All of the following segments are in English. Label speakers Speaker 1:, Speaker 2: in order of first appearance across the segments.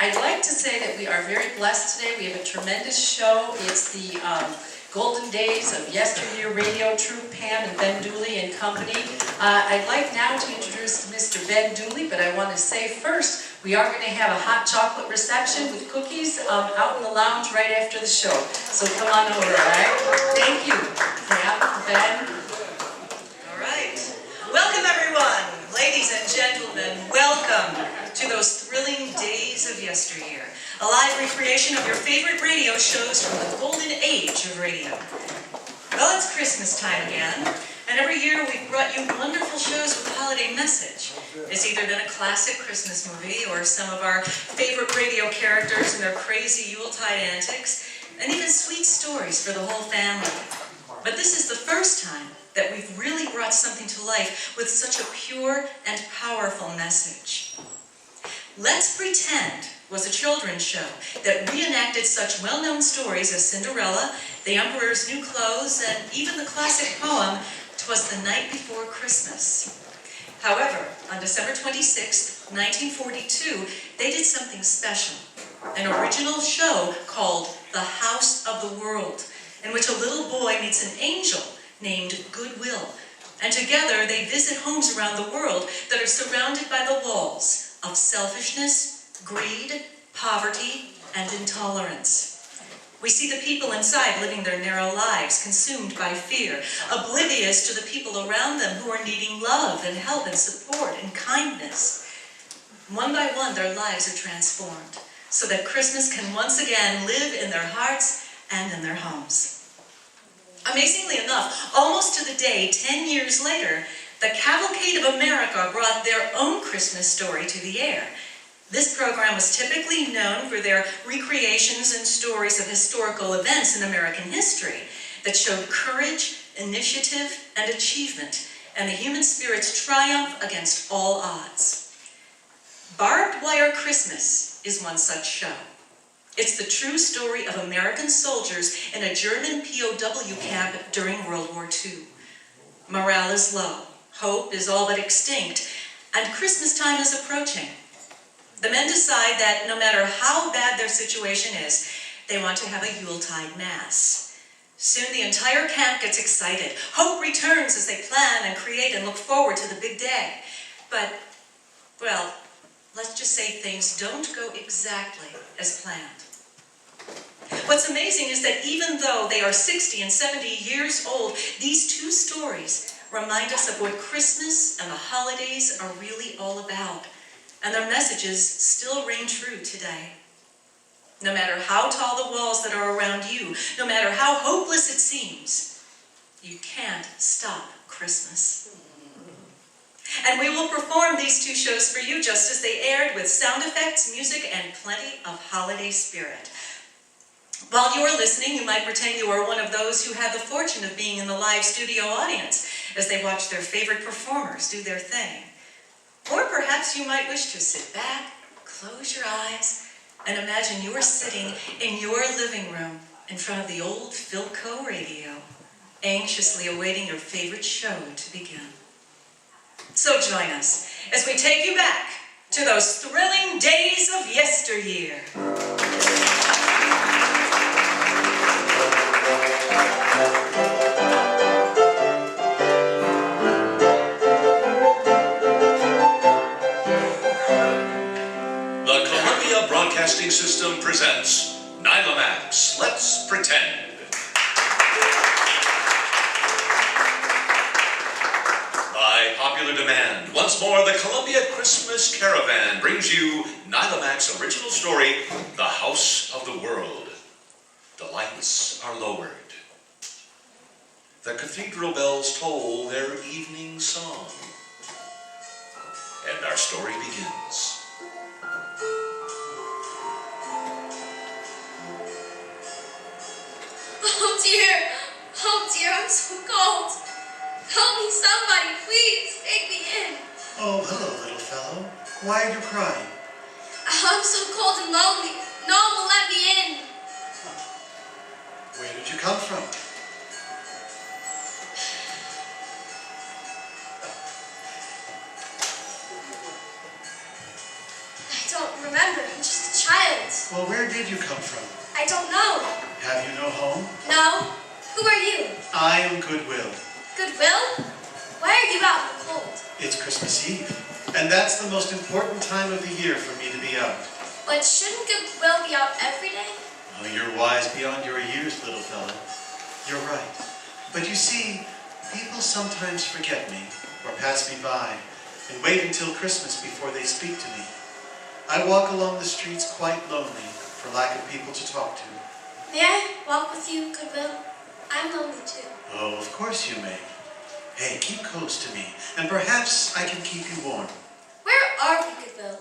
Speaker 1: I'd like to say that we are very blessed today. We have a tremendous show. It's the golden days of yesteryear radio troupe, Pam and Ben Dooley and company. I'd like now to introduce Mr. Ben Dooley, but I want to say first, we are going to have a hot chocolate reception with cookies out in the lounge right after the show. So come on over, all right? Thank you, Pam, Ben.
Speaker 2: All right. Welcome, everyone. Ladies and gentlemen, welcome to those thrilling days of yesteryear. A live recreation of your favorite radio shows from the golden age of radio. Well, it's Christmas time again, and every year we've brought you wonderful shows with a holiday message. It's either been a classic Christmas movie or some of our favorite radio characters and their crazy Yuletide antics, and even sweet stories for the whole family. But this is the first time that we've really brought something to life with such a pure and powerful message. Let's Pretend was a children's show that reenacted such well-known stories as Cinderella, The Emperor's New Clothes, and even the classic poem, "'Twas the Night Before Christmas." However, on December 26, 1942, they did something special, an original show called The House of the World, in which a little boy meets an angel named Goodwill, and together they visit homes around the world that are surrounded by the walls of selfishness, greed, poverty, and intolerance. We see the people inside living their narrow lives, consumed by fear, oblivious to the people around them who are needing love and help and support and kindness. One by one, their lives are transformed, so that Christmas can once again live in their hearts and in their homes. Amazingly enough, almost to the day, 10 years later, the Cavalcade of America brought their own Christmas story to the air. This program was typically known for their recreations and stories of historical events in American history that showed courage, initiative, and achievement, and the human spirit's triumph against all odds. Barbed Wire Christmas is one such show. It's the true story of American soldiers in a German POW camp during World War II. Morale is low, hope is all but extinct, and Christmas time is approaching. The men decide that no matter how bad their situation is, they want to have a Yuletide Mass. Soon the entire camp gets excited. Hope returns as they plan and create and look forward to the big day. But, well, let's just say things don't go exactly as planned. What's amazing is that even though they are 60 and 70 years old, these two stories remind us of what Christmas and the holidays are really all about. And their messages still ring true today. No matter how tall the walls that are around you, no matter how hopeless it seems, you can't stop Christmas. And we will perform these two shows for you just as they aired, with sound effects, music, and plenty of holiday spirit. While you are listening, you might pretend you are one of those who had the fortune of being in the live studio audience as they watch their favorite performers do their thing. Or perhaps you might wish to sit back, close your eyes, and imagine you are sitting in your living room in front of the old Philco radio, anxiously awaiting your favorite show to begin. So join us as we take you back to those thrilling days of yesteryear.
Speaker 3: Broadcasting System presents Nylomax, Let's Pretend. By popular demand, once more the Columbia Christmas Caravan brings you Nylomax's original story, The House of the World. The lights are lowered. The cathedral bells toll their evening song. And our story begins.
Speaker 4: Oh dear, I'm so cold. Help me, somebody, please, take me in.
Speaker 5: Oh, hello, little fellow. Why are you crying?
Speaker 4: I'm so cold and lonely. No one will let me in.
Speaker 5: Where did you come from?
Speaker 4: I don't remember. I'm just a child.
Speaker 5: Well, where did you come from?
Speaker 4: I don't know.
Speaker 5: Have you no home?
Speaker 4: No? Who are you?
Speaker 5: I am Goodwill.
Speaker 4: Goodwill? Why are you out in the cold?
Speaker 5: It's Christmas Eve, and that's the most important time of the year for me to be out.
Speaker 4: But shouldn't Goodwill be out every day?
Speaker 5: Oh, you're wise beyond your years, little fella. You're right. But you see, people sometimes forget me or pass me by and wait until Christmas before they speak to me. I walk along the streets quite lonely for lack of people to talk to.
Speaker 4: May I walk with you, Goodwill? I'm lonely too.
Speaker 5: Oh, of course you may. Hey, keep close to me, and perhaps I can keep you warm.
Speaker 4: Where are we, Goodwill?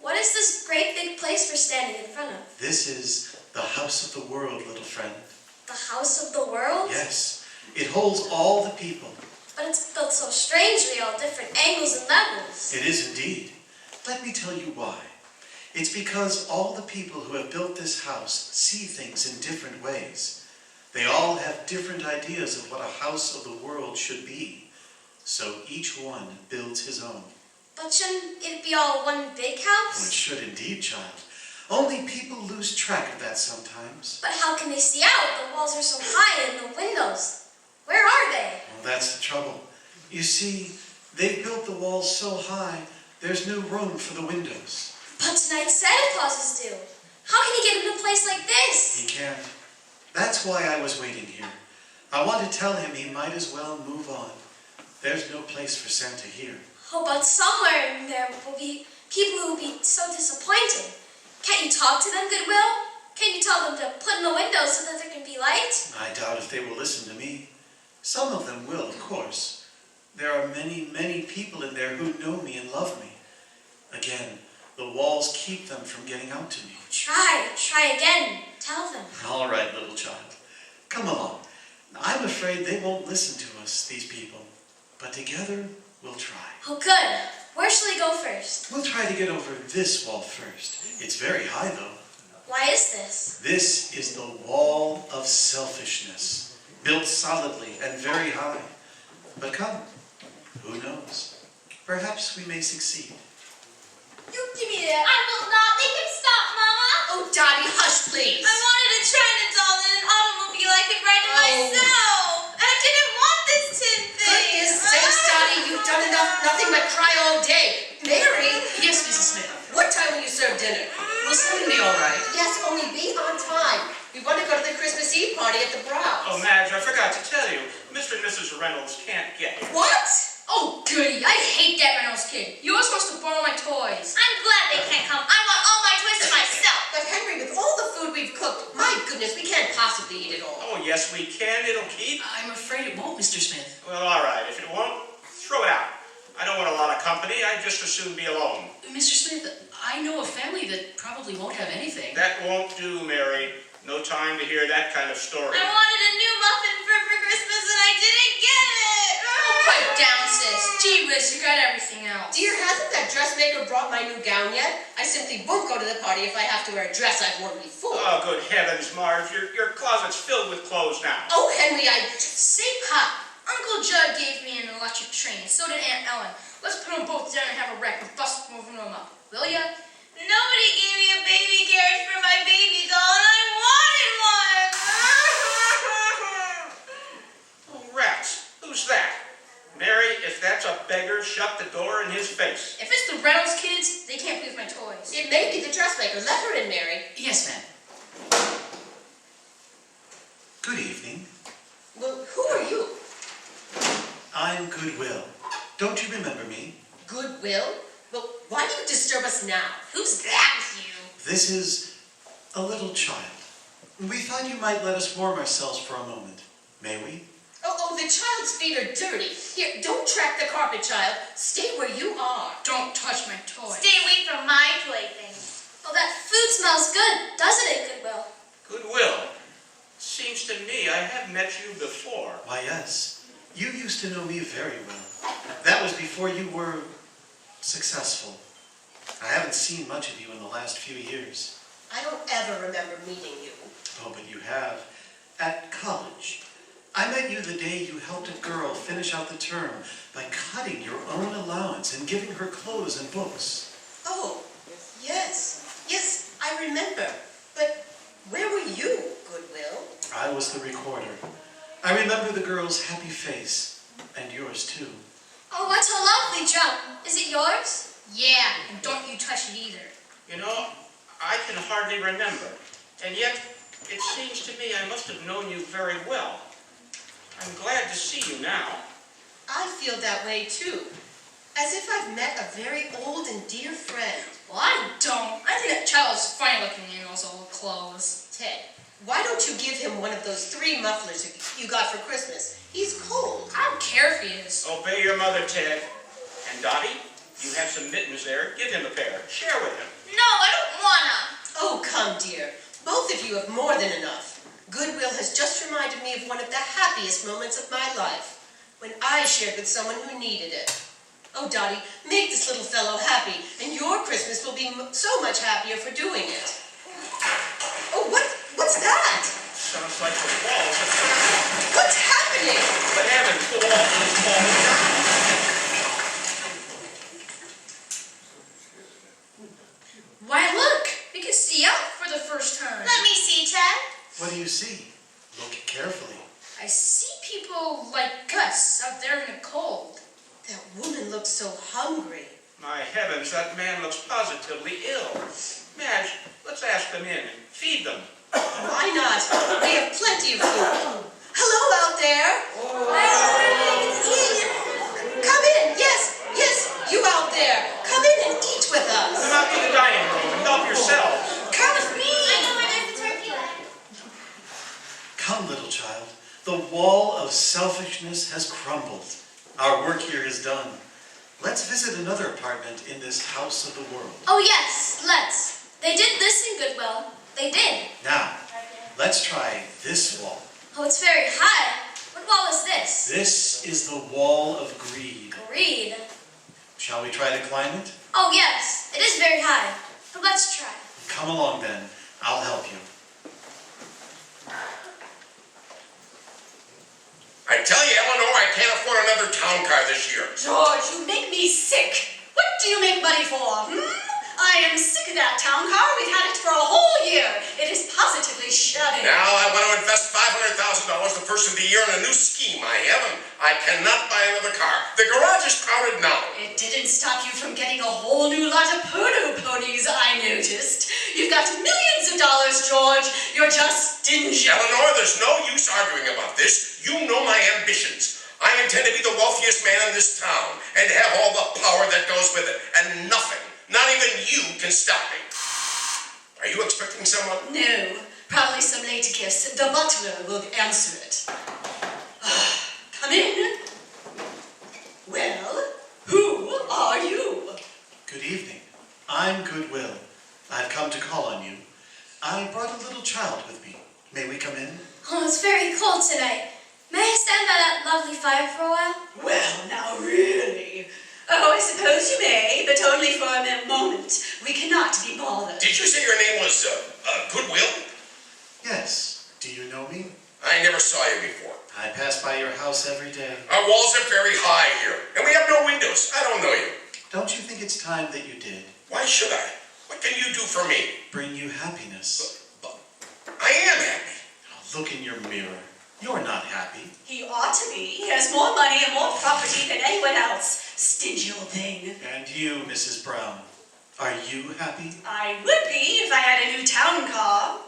Speaker 4: What is this great big place we're standing in front of?
Speaker 5: This is the house of the world, little friend.
Speaker 4: The house of the world?
Speaker 5: Yes, it holds all the people.
Speaker 4: But it's built so strangely, all different angles and levels.
Speaker 5: It is indeed. Let me tell you why. It's because all the people who have built this house see things in different ways. They all have different ideas of what a house of the world should be. So each one builds his own.
Speaker 4: But shouldn't it be all one big
Speaker 5: Well, it
Speaker 4: house?
Speaker 5: should indeed, child. Only people lose track of that sometimes.
Speaker 4: But how can they see out? The walls are so high and the windows. Where are they?
Speaker 5: Well, that's the trouble. You see, they've built the walls so high, there's no room for the windows.
Speaker 4: But tonight Santa Claus is due. How can he get into a place like this?
Speaker 5: He can't. That's why I was waiting here. I want to tell him he might as well move on. There's no place for Santa here.
Speaker 4: Oh, but somewhere in there will be people who will be so disappointed. Can't you talk to them, Goodwill? Can you tell them to put in the windows so that there can be light?
Speaker 5: I doubt if they will listen to me. Some of them will, of course. There are many, many people in there who know me and love me. Again, the walls keep them from getting out to me.
Speaker 4: Try again. Tell them.
Speaker 5: All right, little child. Come along. I'm afraid they won't listen to us, these people. But together, we'll try.
Speaker 4: Oh, good. Where shall we go first?
Speaker 5: We'll try to get over this wall first. It's very high, though.
Speaker 4: Why is this?
Speaker 5: This is the wall of selfishness, built solidly and very high. But come, who knows? Perhaps we may succeed.
Speaker 4: You give me that. I will not. Make him stop, Mama.
Speaker 1: Oh, Dottie, hush, please.
Speaker 4: I wanted a China doll in an automobile I could ride it myself. And I didn't want this tin thing.
Speaker 1: Goodness sakes, Dottie, you've done nothing but cry all day.
Speaker 6: Mary,
Speaker 1: Yes, Mrs. Smith.
Speaker 6: what time will you serve dinner?
Speaker 1: Will 7 be all right?
Speaker 6: Yes, only be on time. We want to go to the Christmas Eve party at the Browns.
Speaker 7: Oh, Madge, I forgot to tell you. Mr. and Mrs. Reynolds can't get here.
Speaker 6: What?
Speaker 8: Oh, goody. I hate that Reynolds kid. He always wants to borrow my toys.
Speaker 4: I'm glad they can't come. I want all my toys to myself.
Speaker 6: But Henry, with all the food we've cooked, my goodness, we can't possibly eat it all.
Speaker 7: Oh, yes, we can. It'll keep.
Speaker 1: I'm afraid it won't, Mr. Smith.
Speaker 7: Well, all right. If it won't, throw it out. I don't want a lot of company. I'd just as soon be alone.
Speaker 1: Mr. Smith, I know a family that probably won't have anything.
Speaker 7: That won't do, Mary. No time to hear that kind of story.
Speaker 4: I wanted a new muffin for Christmas and I didn't get it.
Speaker 8: Pipe down, sis. Gee whiz, you got everything else.
Speaker 6: Dear, hasn't that dressmaker brought my new gown yet? I simply won't go to the party if I have to wear a dress I've worn before.
Speaker 7: Oh, good heavens, Marge. Your closet's filled with clothes now.
Speaker 6: Oh, Henry,
Speaker 8: Say hi. Uncle Judd gave me an electric train, and so did Aunt Ellen. Let's put them both down and have a wreck and bust moving them up. Will ya?
Speaker 4: Nobody gave me a baby carriage for my baby doll and I wanted one.
Speaker 7: Oh, rats. Who's that? Mary, if that's a beggar, shut the door in his face.
Speaker 8: If it's the Reynolds kids, they can't play with my toys.
Speaker 6: it may be the dressmaker. Let her in, Mary.
Speaker 1: Yes, ma'am.
Speaker 5: Good evening.
Speaker 6: Well, who are you?
Speaker 5: I'm Goodwill. Don't you remember me?
Speaker 6: Goodwill? Well, why do you disturb us now?
Speaker 4: Who's that with you?
Speaker 5: This is a little child. We thought you might let us warm ourselves for a moment. May we?
Speaker 6: Oh, the child's feet are dirty. Here, don't track the carpet, child. Stay where you are.
Speaker 8: Don't touch my toys.
Speaker 4: Stay away from my playthings. Oh, that food smells good, doesn't it, Goodwill?
Speaker 7: Goodwill. Seems to me I have met you before.
Speaker 5: Why, yes. You used to know me very well. That was before you were successful. I haven't seen much of you in the last few years.
Speaker 6: I don't ever remember meeting you.
Speaker 5: Oh, but you have. At college. I met you the day you helped a girl finish out the term by cutting your own allowance and giving her clothes and books.
Speaker 6: Oh, yes. Yes, I I remember. But where were you, Goodwill?
Speaker 5: I was the recorder. I remember the girl's happy face, and yours too.
Speaker 4: Oh, what a lovely drum. Is it yours?
Speaker 8: Yeah, and don't you touch it either.
Speaker 7: You know, I can hardly remember. And yet, it seems to me I must have known you very well. I'm glad to see you now.
Speaker 6: I feel that way too. As if I've met a very old and dear friend.
Speaker 8: Well, I don't. I think that child is funny looking in those old clothes.
Speaker 6: Ted, why don't you give him one of those 3 mufflers you got for Christmas? He's cold.
Speaker 8: I don't care if he is.
Speaker 7: Obey your mother, Ted. And Dottie, you have some mittens there. Give him a pair. Share with him.
Speaker 8: No, I don't wanna.
Speaker 6: Oh, come, dear. Both of you have more than enough. Goodwill has just reminded me of one of the happiest moments of my life, when I shared with someone who needed it. Oh, Dottie, make this little fellow happy, and your Christmas will be so much happier for doing it. Oh, what's that?
Speaker 7: Sounds like the walls are falling.
Speaker 6: What's happening?
Speaker 7: But heavens, the wall is falling down.
Speaker 8: Why, look. We can see out for the first time.
Speaker 4: Let me see, Ted.
Speaker 5: What do you see? Look carefully.
Speaker 8: I see people like us out there in the cold.
Speaker 6: That woman looks so hungry.
Speaker 7: My heavens, that man looks positively ill. Madge, let's ask them in and feed them.
Speaker 6: Why not? We have plenty of food. Hello out there. Come in. Yes, you out there. Come in and eat with us.
Speaker 7: Come out to the dining room and help yourselves.
Speaker 6: Come with me.
Speaker 4: I know where there's the turkey leg.
Speaker 5: Come, little child. The wall of selfishness has crumbled. Our work here is done. Let's visit another apartment in this house of the world.
Speaker 4: Oh, yes, let's. They did listen, Goodwill. They did.
Speaker 5: Now, let's try this wall.
Speaker 4: Oh, it's very high. What wall is this?
Speaker 5: This is the wall of greed.
Speaker 4: Greed.
Speaker 5: Shall we try to climb it?
Speaker 4: Oh, yes, it is very high. But let's try.
Speaker 5: Come along then. I'll help you.
Speaker 9: I tell you, Eleanor, I can't afford another town car this year.
Speaker 2: George, you make me sick. What do you make money for, I am sick of that town car. We've had it for a whole year. It is positively shabby.
Speaker 9: Now I want to invest $500,000 the first of the year in a new scheme I have, and I cannot buy another car. The garage is crowded now.
Speaker 2: It didn't stop you from getting a whole new lot of photo ponies, I noticed. You've got millions of dollars, George. You're just stingy.
Speaker 9: Eleanor, there's no use arguing about this. You know my ambitions. I intend to be the wealthiest man in this town and have all the power that goes with it. And nothing, not even you, can stop me. Are you expecting someone?
Speaker 2: No, probably some late guest. The butler will answer it. Come in. Well, who are you?
Speaker 5: Good evening. I'm Goodwill. I've come to call on you. I brought a little child with me. May we come in?
Speaker 4: Oh, it's very cold tonight. May I stand by that lovely fire for a while?
Speaker 2: Well, now really. Oh, I suppose you may, but only for a moment. We cannot be bothered.
Speaker 9: Did you say your name was Goodwill?
Speaker 5: Yes. Do you know me?
Speaker 9: I never saw you before.
Speaker 5: I pass by your house every day.
Speaker 9: Our walls are very high here, and we have no windows. I don't know you.
Speaker 5: Don't you think it's time that you did?
Speaker 9: Why should I? What can you do for me?
Speaker 5: Bring you happiness.
Speaker 9: But I am happy.
Speaker 5: Look in your mirror. You're not happy.
Speaker 2: He ought to be. He has more money and more property than anyone else. Stingy old thing.
Speaker 5: And you, Mrs. Brown, are you happy?
Speaker 2: I would be if I had a new town car.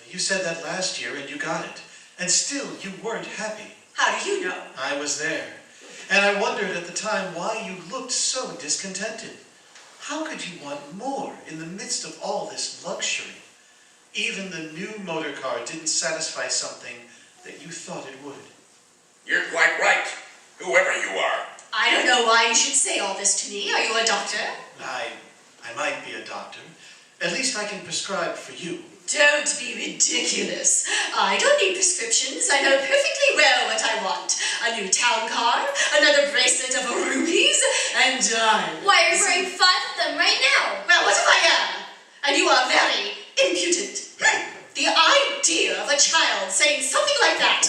Speaker 5: You said that last year and you got it. And still you weren't happy.
Speaker 2: How do you know?
Speaker 5: I was there. And I wondered at the time why you looked so discontented. How could you want more in the midst of all this luxury? Even the new motor car didn't satisfy something that you thought it would.
Speaker 9: You're quite right, whoever you are.
Speaker 2: I don't know why you should say all this to me. Are you a doctor?
Speaker 5: I might be a doctor. At least I can prescribe for you.
Speaker 2: Don't be ridiculous. I don't need prescriptions. I know perfectly well what I want. A new town car, another bracelet of rubies, and diamonds.
Speaker 4: Why, you're wearing 5 of them right now.
Speaker 2: Well, what if I am? And you are very impudent. The idea of a child saying something like that.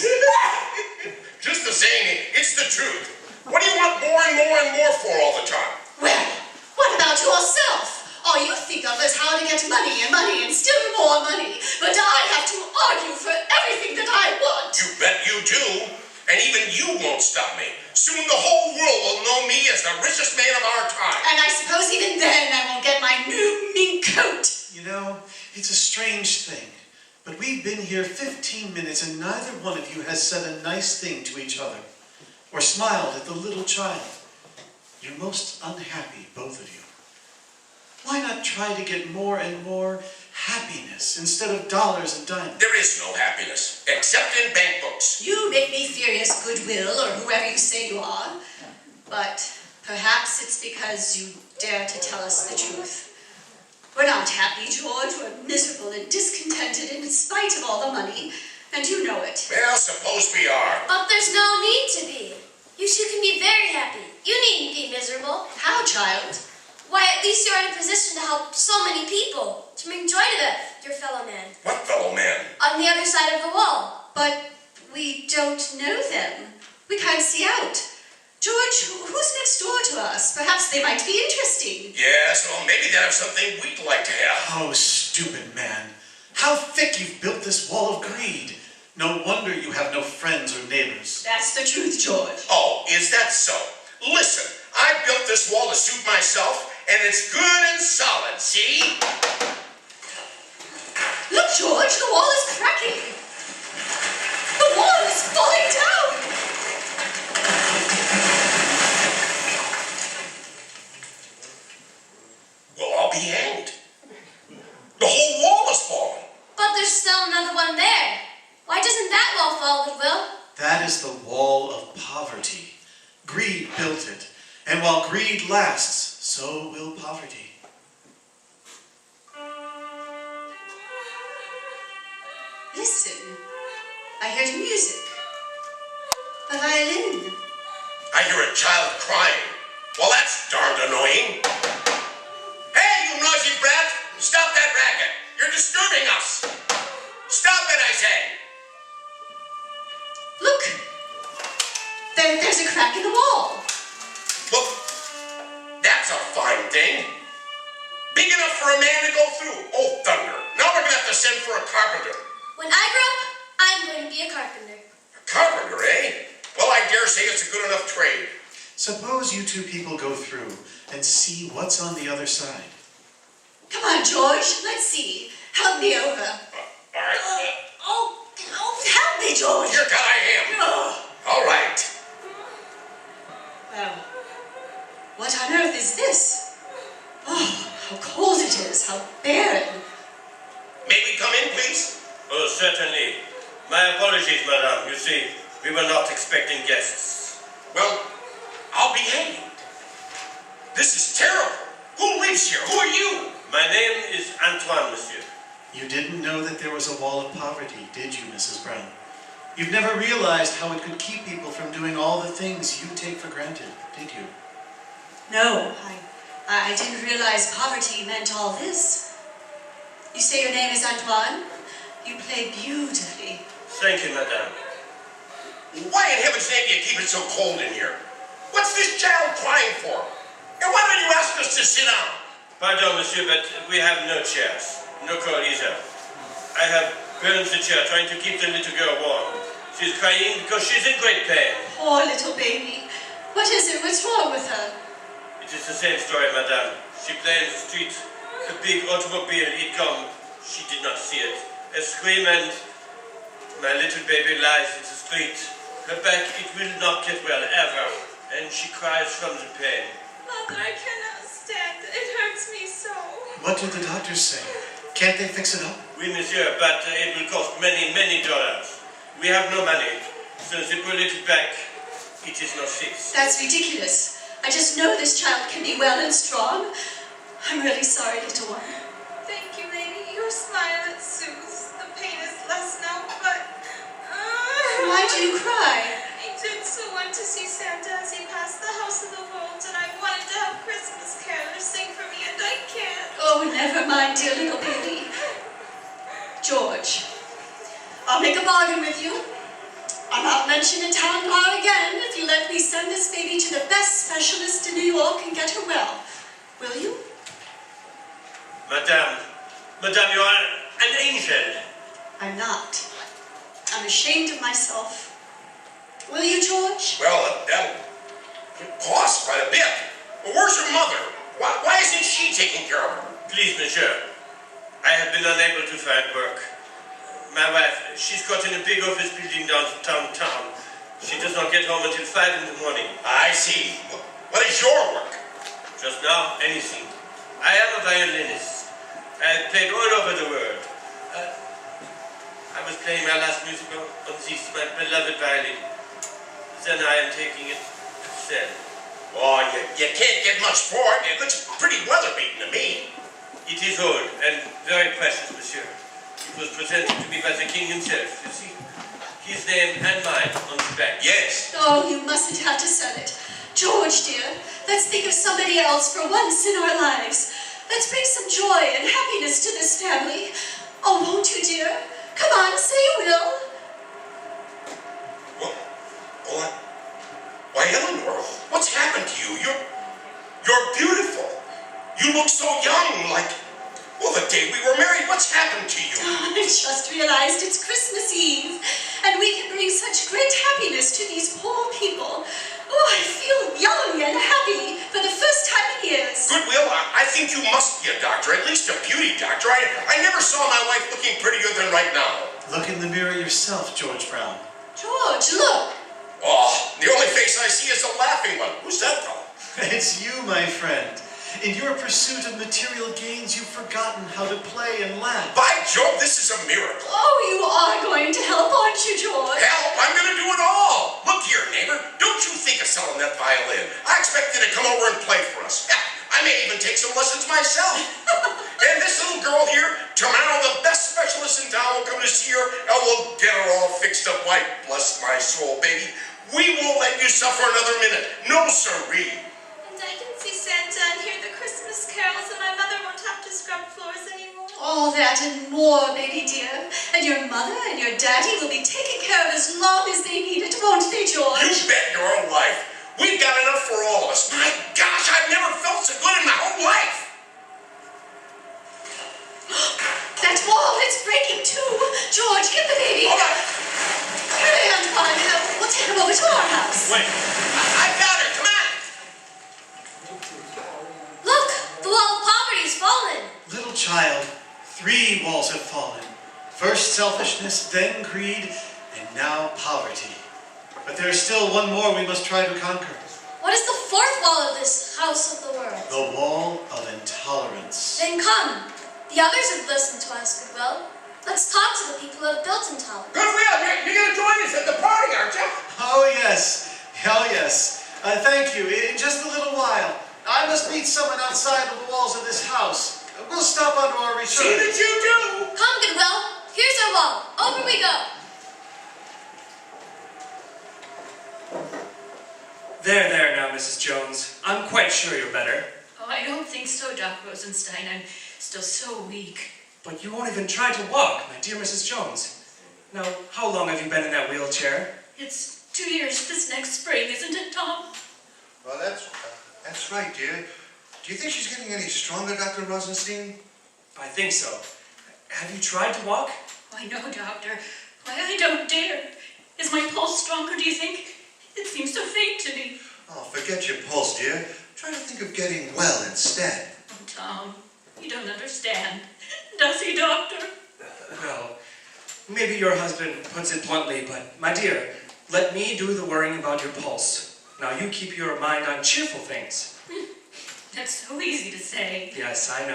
Speaker 9: Just the same, it's the truth. What do you want more and more and more for all the time?
Speaker 2: Well, what about yourself?
Speaker 10: all you think of is how to get money and still more money. But I have to argue for everything that I want.
Speaker 9: You bet you do. And even you won't stop me. Soon the whole world will know me as the richest man of our time.
Speaker 10: And I suppose even then I won't get my new mink coat.
Speaker 5: You know, it's a strange thing, but we've been here 15 minutes and neither one of you has said a nice thing to each other or smiled at the little child. You're most unhappy, both of you. Why not try to get more and more happiness instead of dollars and dimes?
Speaker 9: There is no happiness, except in bank books.
Speaker 10: You make me furious, Goodwill, or whoever you say you are. But perhaps it's because you dare to tell us the truth. We're not happy, George. We're miserable and discontented in spite of all the money. And you know it.
Speaker 9: Well, suppose we are.
Speaker 4: But there's no need to be. You two can be very happy. You needn't be miserable.
Speaker 10: How, child?
Speaker 4: Why, at least you're in a position to help so many people, to bring joy to your fellow man.
Speaker 9: What fellow man?
Speaker 4: On the other side of the wall.
Speaker 10: But we don't know them. We can't see out. George, who's next door to us? Perhaps they might be interesting.
Speaker 9: Yes, well, maybe they have something we'd like to have.
Speaker 5: Oh, stupid man. How thick you've built this wall of greed. No wonder you have no friends or neighbors.
Speaker 10: That's the truth, George.
Speaker 9: Oh, is that so? Listen, I built this wall to suit myself, and it's good and solid, see?
Speaker 10: Look, George, the wall is cracking. The wall is falling down.
Speaker 9: Well, I'll be hanged. The whole wall is falling.
Speaker 4: But there's still another one there. Why doesn't that wall fall, Goodwill?
Speaker 5: That is the wall of poverty. Greed built it, and while greed lasts, so will poverty.
Speaker 10: Listen, I heard music. A violin.
Speaker 9: I hear a child crying. Well, that's darned annoying. Hey, you noisy brat! Stop that racket! You're disturbing us! Stop it, I say!
Speaker 10: Look, there's a crack in the wall.
Speaker 9: Look, that's a fine thing. Big enough for a man to go through. Oh, thunder. Now we're gonna have to send for a carpenter.
Speaker 4: When I grow up, I'm going to be a carpenter.
Speaker 9: A carpenter, eh? Well, I dare say it's a good enough trade.
Speaker 5: Suppose you two people go through and see what's on the other side.
Speaker 10: Come on, George, let's see. Help me over.
Speaker 9: All right.
Speaker 10: Help me, George.
Speaker 9: Here, God, I am.
Speaker 10: Oh.
Speaker 9: All right.
Speaker 10: Well, what on earth is this? Oh, how cold it is, how barren.
Speaker 9: May we come in, please?
Speaker 11: Oh, certainly. My apologies, madame. You see, we were not expecting guests.
Speaker 9: Well, I'll be hanged. This is terrible. Who lives here? Who are you?
Speaker 11: My name is Antoine, monsieur.
Speaker 5: You didn't know that there was a wall of poverty, did you, Mrs. Brown? You've never realized how it could keep people from doing all the things you take for granted, did you?
Speaker 10: No, I didn't realize poverty meant all this. You say your name is Antoine? You play beautifully.
Speaker 11: Thank you, madame.
Speaker 9: Why in heaven's name do you keep it so cold in here? What's this child crying for? And why don't you ask us to sit down?
Speaker 11: Pardon, monsieur, but we have no chairs. No car either. I have burned the chair trying to keep the little girl warm. She's crying because she's in great pain.
Speaker 10: Poor little baby. What is it? What's wrong with her?
Speaker 11: It is the same story, madame. She played in the street. A big automobile, it come. She did not see it. A scream and my little baby lies in the street. Her back, it will not get well, ever. And she cries from the pain.
Speaker 12: Mother, I cannot stand it. It hurts me so.
Speaker 5: What do the doctors say? Can't they fix it up?
Speaker 11: Oui, monsieur, but it will cost many, many dollars. We have no money. So the poor little back, it is not fixed.
Speaker 10: That's ridiculous. I just know this child can be well and strong. I'm really sorry, little one.
Speaker 12: Thank you, lady. Your smile, it soothes. The pain is less now, but...
Speaker 10: Why do you cry?
Speaker 12: I did so want to see Santa as he passed the house of the wolves, and I wanted to have Christmas carolers sing for me, and I can't.
Speaker 10: Oh, never mind, dear little baby. George, I'll make a bargain with you. I'll not mention a town bar again if you let me send this baby to the best specialist in New York and get her well. Will you?
Speaker 11: Madame, you are an angel.
Speaker 10: I'm not. I'm ashamed of myself. Will you, George?
Speaker 9: Well, that'll cost quite a bit. But where's your mother? Why isn't she taking care of her?
Speaker 11: Please, monsieur, I have been unable to find work. My wife, she's got in a big office building downtown. She does not get home until 5 in the morning.
Speaker 9: I see. What is your work?
Speaker 11: Just now, anything. I am a violinist. I have played all over the world. I was playing my last musical on this, my beloved violin. Then I am taking it to sell.
Speaker 9: Oh, you can't get much for it. It looks pretty weather-beaten to me.
Speaker 11: It is old and very precious, monsieur. It was presented to me by the king himself, you see. His name and mine on the back.
Speaker 9: Yes.
Speaker 10: Oh, you mustn't have to sell it. George, dear, let's think of somebody else for once in our lives. Let's bring some joy and happiness to this family. Oh, won't you, dear? Come on, say you will.
Speaker 9: Why, Eleanor, what's happened to you? You're beautiful. You look so young, like, well, the day we were married. What's happened to you?
Speaker 10: I just realized it's Christmas Eve, and we can bring such great happiness to these poor people. Oh, I feel young and happy for the first time in years.
Speaker 9: Goodwill, I think you must be a doctor, at least a beauty doctor. I never saw my wife looking prettier than right now.
Speaker 5: Look in the mirror yourself, George Brown.
Speaker 10: George, look.
Speaker 9: Oh, the only face I see is a laughing one. Who's that fellow?
Speaker 5: It's you, my friend. In your pursuit of material gains, you've forgotten how to play and laugh.
Speaker 9: By Jove, this is a miracle.
Speaker 10: Oh, you are going to help, aren't you, George?
Speaker 9: Help, I'm going to do it all. Look here, neighbor, don't you think of selling that violin. I expect you to come over and play for us. Yeah, I may even take some lessons myself. And this little girl here, tomorrow the best specialist in town will come to see her, and we'll get her all fixed up. Why, bless my soul, baby. We won't let you suffer another minute. No, sirree.
Speaker 12: And I can see Santa and hear the Christmas carols, and my mother won't have to scrub floors anymore.
Speaker 10: All that and more, baby dear. And your mother and your daddy will be taken care of as long as they need it, won't they, George?
Speaker 9: You bet your life. We've got enough for all of us. My gosh, I've never felt so good in my whole life.
Speaker 10: That wall, it's breaking too. George, get the baby.
Speaker 9: Hold on.
Speaker 10: Hurry, Antoine. We'll take him over to our house.
Speaker 11: Wait.
Speaker 9: I got her. Come on.
Speaker 4: Look, the wall of poverty's fallen.
Speaker 5: Little child, 3 walls have fallen. First selfishness, then greed, and now poverty. But there's still one more we must try to conquer.
Speaker 4: What is the 4th wall of this house of the world?
Speaker 5: The wall of intolerance.
Speaker 4: Then come. The others have listened to us, Goodwill. Let's talk to the people who have built intolerance.
Speaker 9: Goodwill, you're going to join us at the party, aren't you?
Speaker 5: Oh, yes. Oh, yes. Thank you. In just a little while. I must meet someone outside of the walls of this house. We'll stop on our return.
Speaker 9: See that you do.
Speaker 4: Come, Goodwill. Here's our wall. Over we go.
Speaker 13: There now, Mrs. Jones. I'm quite sure you're better.
Speaker 14: Oh, I don't think so, Doc Rosenstein. I'm still so weak.
Speaker 13: But you won't even try to walk, my dear Mrs. Jones. Now, how long have you been in that wheelchair?
Speaker 14: It's 2 years this next spring, isn't it, Tom?
Speaker 15: Well, that's right, dear. Do you think she's getting any stronger, Dr. Rosenstein?
Speaker 13: I think so. Have you tried to walk?
Speaker 14: Why, no, Doctor. Why, I don't dare. Is my pulse stronger, do you think? It seems so faint to me.
Speaker 15: Oh, forget your pulse, dear. Try to think of getting well instead.
Speaker 14: Oh, Tom, you don't understand. Does he, Doctor?
Speaker 13: Well, maybe your husband puts it bluntly, but my dear, let me do the worrying about your pulse. Now you keep your mind on cheerful things.
Speaker 14: That's so easy to say.
Speaker 13: Yes, I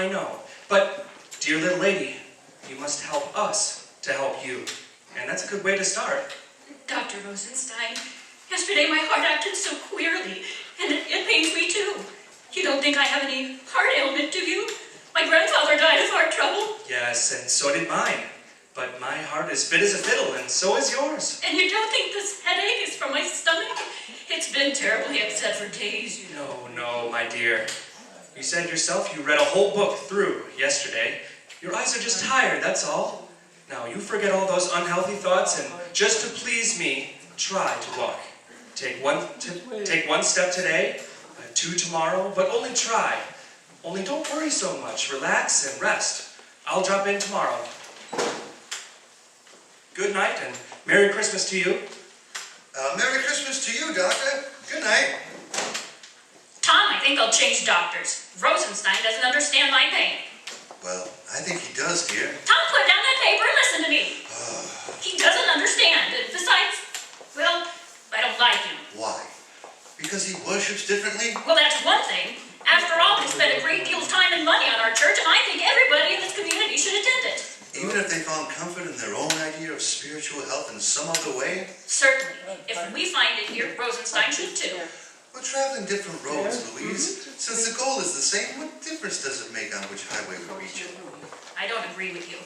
Speaker 13: know. But, dear little lady, you must help us to help you. And that's a good way to start.
Speaker 14: Dr. Rosenstein, yesterday my heart acted so queerly, and it pains me too. You don't think I have any heart ailment, do you? My grandfather died of heart trouble.
Speaker 13: Yes, and so did mine. But my heart is fit as a fiddle, and so is yours.
Speaker 14: And you don't think this headache is from my stomach? It's been terribly upset for days, you know.
Speaker 13: No, my dear. You said yourself you read a whole book through yesterday. Your eyes are just tired, that's all. Now, you forget all those unhealthy thoughts, and just to please me, try to walk. Take one step today, 2 tomorrow, but only try. Only don't worry so much. Relax and rest. I'll drop in tomorrow. Good night and Merry Christmas to you.
Speaker 15: Merry Christmas to you, Doctor. Good night.
Speaker 14: Tom, I think they'll change doctors. Rosenstein doesn't understand my pain.
Speaker 15: Well, I think he does, dear.
Speaker 14: Tom, put down that paper and listen to me. He doesn't understand. And besides, well, I don't like him.
Speaker 15: Why? Because he worships differently?
Speaker 14: Well, that's one thing. After all, they spend a great deal of time and money on our church, and I think everybody in this community should attend it.
Speaker 15: Even if they found comfort in their own idea of spiritual health in some other way?
Speaker 14: Certainly. If we find it here, Rosenstein should too.
Speaker 15: We're traveling different roads, Louise. Since the goal is the same, what difference does it make on which highway we reach it?
Speaker 14: I don't agree with you.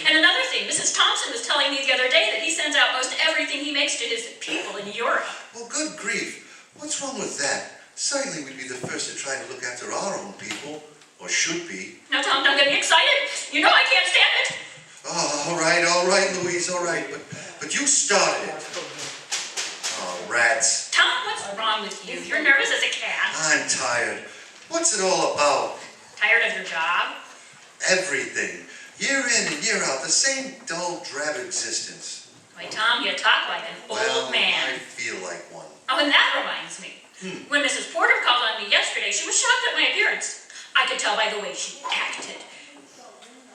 Speaker 14: And another thing, Mrs. Thompson was telling me the other day that he sends out most everything he makes to his people in Europe.
Speaker 15: Well, good grief. What's wrong with that? Certainly we'd be the first to try to look after our own people. Or should be.
Speaker 14: Now, Tom, don't get me excited. You know I can't stand it.
Speaker 15: Oh, all right, Louise, all right. But you started it. Oh, rats.
Speaker 14: Tom, what's wrong with you? You're nervous as a cat.
Speaker 15: I'm tired. What's it all about?
Speaker 14: Tired of your job?
Speaker 15: Everything. Year in and year out, the same dull, drab existence.
Speaker 14: Why, Tom, you talk like an old man.
Speaker 15: I feel like one.
Speaker 14: Oh, and that reminds me. When Mrs. Porter called on me yesterday, she was shocked at my appearance. I could tell by the way she acted.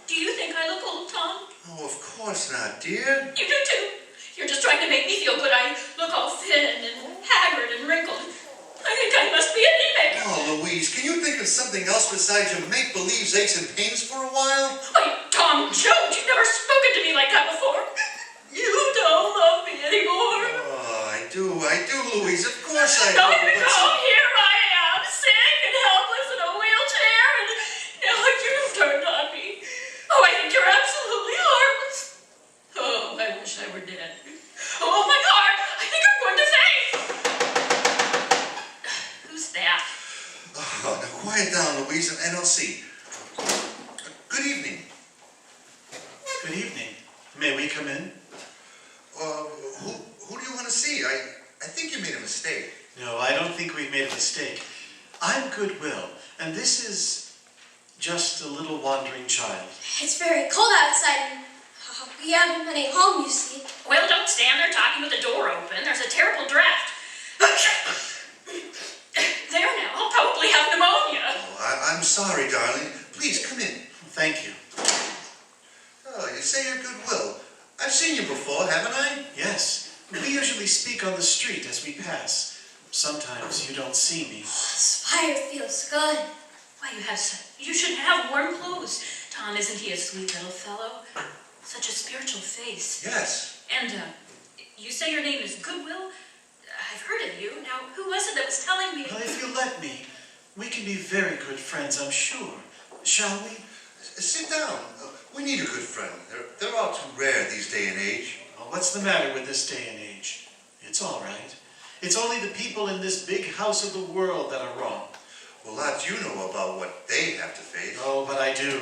Speaker 14: Do you think I look old, Tom?
Speaker 15: Oh, of course not, dear.
Speaker 14: You do too. You're just trying to make me feel good. I look all thin and haggard and wrinkled. I think I must be anemic.
Speaker 15: Oh, Louise, can you think of something else besides your make-believes, aches, and pains for a while?
Speaker 14: Why, Tom Jones, you've never spoken to me like that before. You don't love me anymore.
Speaker 15: Oh, I do, Louise. Of course I do.
Speaker 14: No, you don't. Here I am, sick and helpless in a wheelchair, and now you've turned on me. Oh, I think you're absolutely harmless. Oh, I wish I were dead. Oh, my heart! I think I'm going to faint. Who's that?
Speaker 15: Oh, now quiet down, Louise, and I'll see. Good evening.
Speaker 5: Good evening. May we come in?
Speaker 15: Who do you want to see? I think you made a mistake.
Speaker 5: No, I don't think we've made a mistake. I'm Goodwill, and this is just a little wandering child.
Speaker 4: It's very cold outside, and we haven't been at home, you see.
Speaker 14: Well, don't stand there talking with the door open. There's a terrible draft. There now, I'll probably have pneumonia.
Speaker 15: Oh, I'm sorry, darling. Please, come in.
Speaker 5: Thank you.
Speaker 15: Oh, you say you're Goodwill. I've seen you before, haven't I?
Speaker 5: Yes. We usually speak on the street as we pass. Sometimes you don't see me.
Speaker 4: This fire feels good.
Speaker 14: Why, you should have warm clothes. Tom, isn't he a sweet little fellow? Such a spiritual face.
Speaker 15: Yes.
Speaker 14: And, you say your name is Goodwill? I've heard of you. Now, who was it that was telling me?
Speaker 5: Well, if you let me, we can be very good friends, I'm sure. Shall we?
Speaker 15: Sit down. We need a good friend. They're all too rare these day and age.
Speaker 5: Well, what's the matter with this day and age? It's all right. It's only the people in this big house of the world that are wrong.
Speaker 15: Well, lots you know about what they have to face.
Speaker 5: Oh, but I do.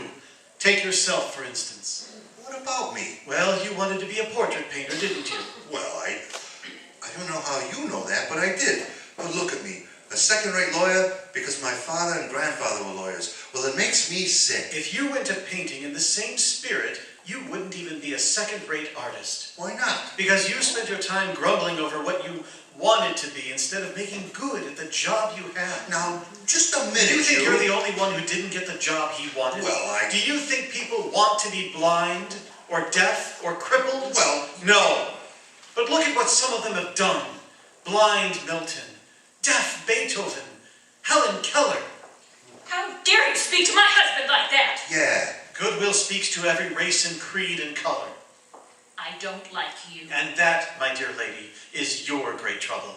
Speaker 5: Take yourself, for instance.
Speaker 15: What about me?
Speaker 5: Well, you wanted to be a portrait painter, didn't you?
Speaker 15: Well, I don't know how you know that, but I did. But look at me. A second-rate lawyer because my father and grandfather were lawyers. Well, it makes me sick.
Speaker 5: If you went to painting in the same spirit, you wouldn't even be a second-rate artist.
Speaker 15: Why not?
Speaker 5: Because you spent your time grumbling over what you wanted to be instead of making good at the job you had.
Speaker 15: Now, just a minute,
Speaker 5: Do you think you're the only one who didn't get the job he wanted?
Speaker 15: Well,
Speaker 5: Do you think people want to be blind or deaf or crippled?
Speaker 15: Well,
Speaker 5: no. But look at what some of them have done. Blind Milton, deaf Beethoven, Helen Keller.
Speaker 14: How dare you speak to my husband like that?
Speaker 15: Yeah.
Speaker 5: Goodwill speaks to every race and creed and color.
Speaker 14: I don't like you.
Speaker 5: And that, my dear lady, is your great trouble.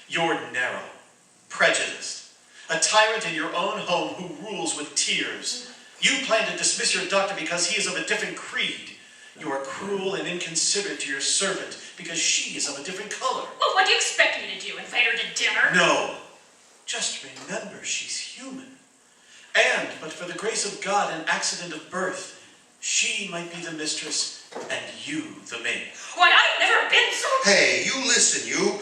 Speaker 5: You're narrow, prejudiced, a tyrant in your own home who rules with tears. You plan to dismiss your doctor because he is of a different creed. You are cruel and inconsiderate to your servant because she is of a different color.
Speaker 14: Well, what do you expect me to do? Invite her to dinner?
Speaker 5: No. Just remember, she's human. And, but for the grace of God and accident of birth, she might be the mistress and you the maid.
Speaker 14: Why, I've never been so...
Speaker 15: Hey, you listen, you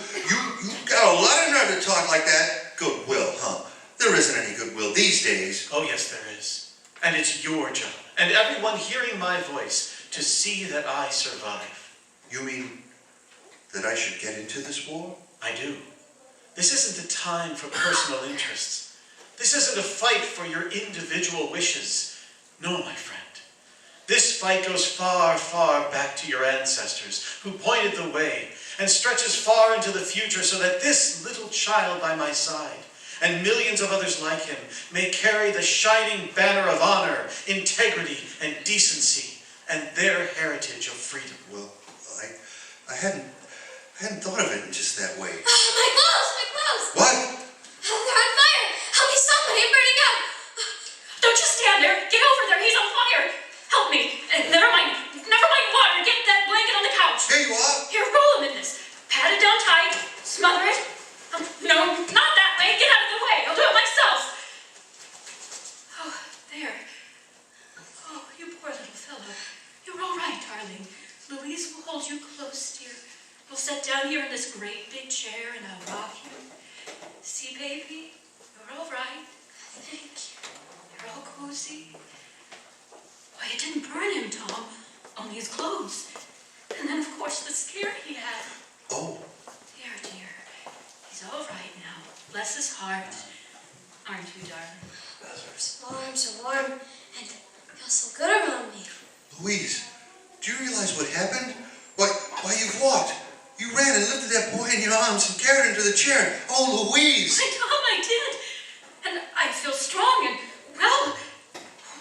Speaker 15: got a lot of nerve to talk like that. Goodwill, huh? There isn't any goodwill these days.
Speaker 5: Oh, yes, there is. And it's your job, and everyone hearing my voice, to see that I survive.
Speaker 15: You mean that I should get into this war?
Speaker 5: I do. This isn't the time for personal interests. This isn't a fight for your individual wishes. No, my friend. This fight goes far, far back to your ancestors, who pointed the way, and stretches far into the future so that this little child by my side, and millions of others like him, may carry the shining banner of honor, integrity, and decency, and their heritage of freedom.
Speaker 15: Well, I hadn't thought of it in just that way.
Speaker 4: Oh, my clothes! My clothes!
Speaker 15: What?
Speaker 4: Oh, they're on fire! Help me, somebody! I'm burning up!
Speaker 14: Don't just stand there. Get over there. He's on fire. Help me. Never mind water. Get that blanket on the couch.
Speaker 15: Here you are.
Speaker 14: Here, roll him in this. Pat it down tight. Smother it. No, not that way. Get out of the way. I'll do it myself. Oh, there. Oh, you poor little fellow. You're all right, darling. Louise will hold you close, dear. We'll sit down here in this great big chair and I'll rock you. See, baby? You're all right.
Speaker 4: Thank you.
Speaker 14: You're all cozy. Why, it didn't burn him, Tom. Only his clothes. And then, of course, the scare he had.
Speaker 15: Oh.
Speaker 14: Here, dear. He's all right now. Bless his heart. Aren't you, darling?
Speaker 4: So warm, and feels so good around me.
Speaker 15: Louise, do you realize what happened? Why you walked. You ran and lifted that boy in your arms and carried him to the chair. Oh, Louise!
Speaker 14: Why, Tom, I did. And I feel strong and, well,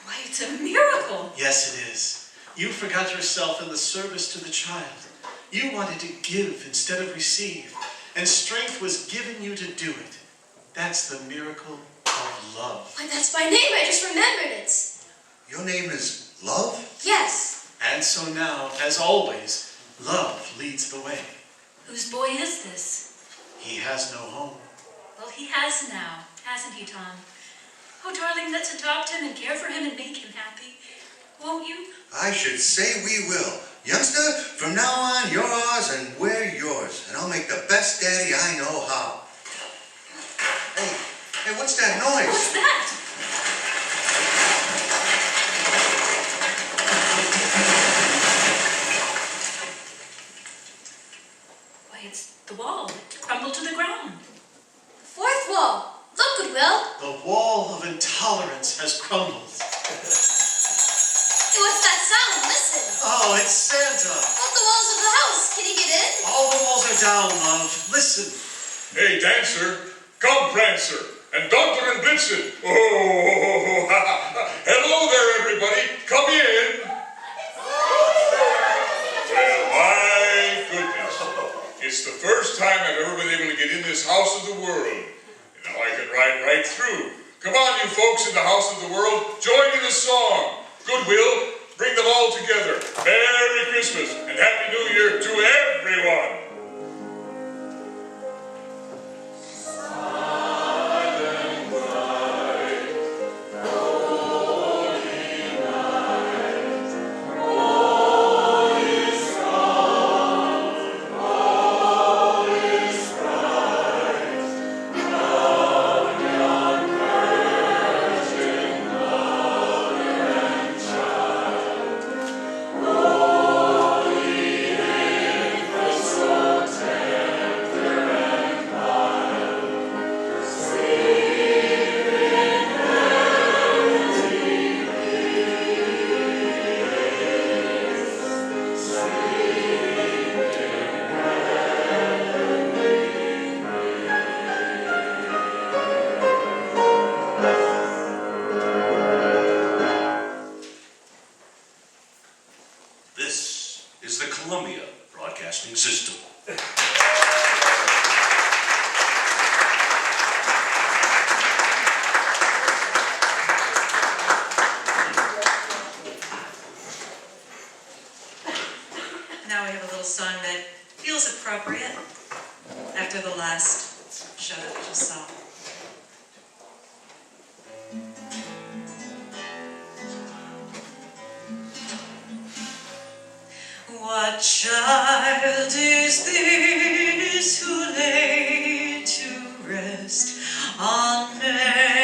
Speaker 14: why, it's a miracle.
Speaker 5: Yes, it is. You forgot yourself in the service to the child. You wanted to give instead of receive, and strength was given you to do it. That's the miracle of love.
Speaker 4: Why, that's my name. I just remembered it.
Speaker 15: Your name is Love?
Speaker 4: Yes.
Speaker 5: And so now, as always, love leads the way.
Speaker 14: Whose boy is this?
Speaker 5: He has no home.
Speaker 14: Well, he has now, hasn't he, Tom? Oh, darling, let's adopt him and care for him and make him happy. Won't you?
Speaker 15: I should say we will. Youngster, from now on, you're ours and we're yours. And I'll make the best daddy I know how. Hey, what's that noise?
Speaker 14: What's that? Why, it's the wall. It crumbled to the ground.
Speaker 4: The fourth wall. Look, Goodwill.
Speaker 5: The wall of intolerance has crumbled.
Speaker 4: Hey, what's that sound? Listen.
Speaker 5: Oh, it's Santa.
Speaker 4: Up the walls of the house. Can you get in?
Speaker 5: All the walls are down, love. Listen.
Speaker 16: Hey, Dancer, come, Prancer, and Dunter and Blitzen. Oh, hello there, everybody. Come in. Well, my goodness. It's the first time I've ever been able to get in this house of the world. And now I can ride right through. Come on, you folks in the house of the world, join in the song. Goodwill, bring them all together. Merry Christmas and Happy New Year to everyone.
Speaker 3: This is the Columbia Broadcasting System.
Speaker 2: Now we have a little song that feels appropriate after the last show that we just saw. What child is this who lay to rest on Mary?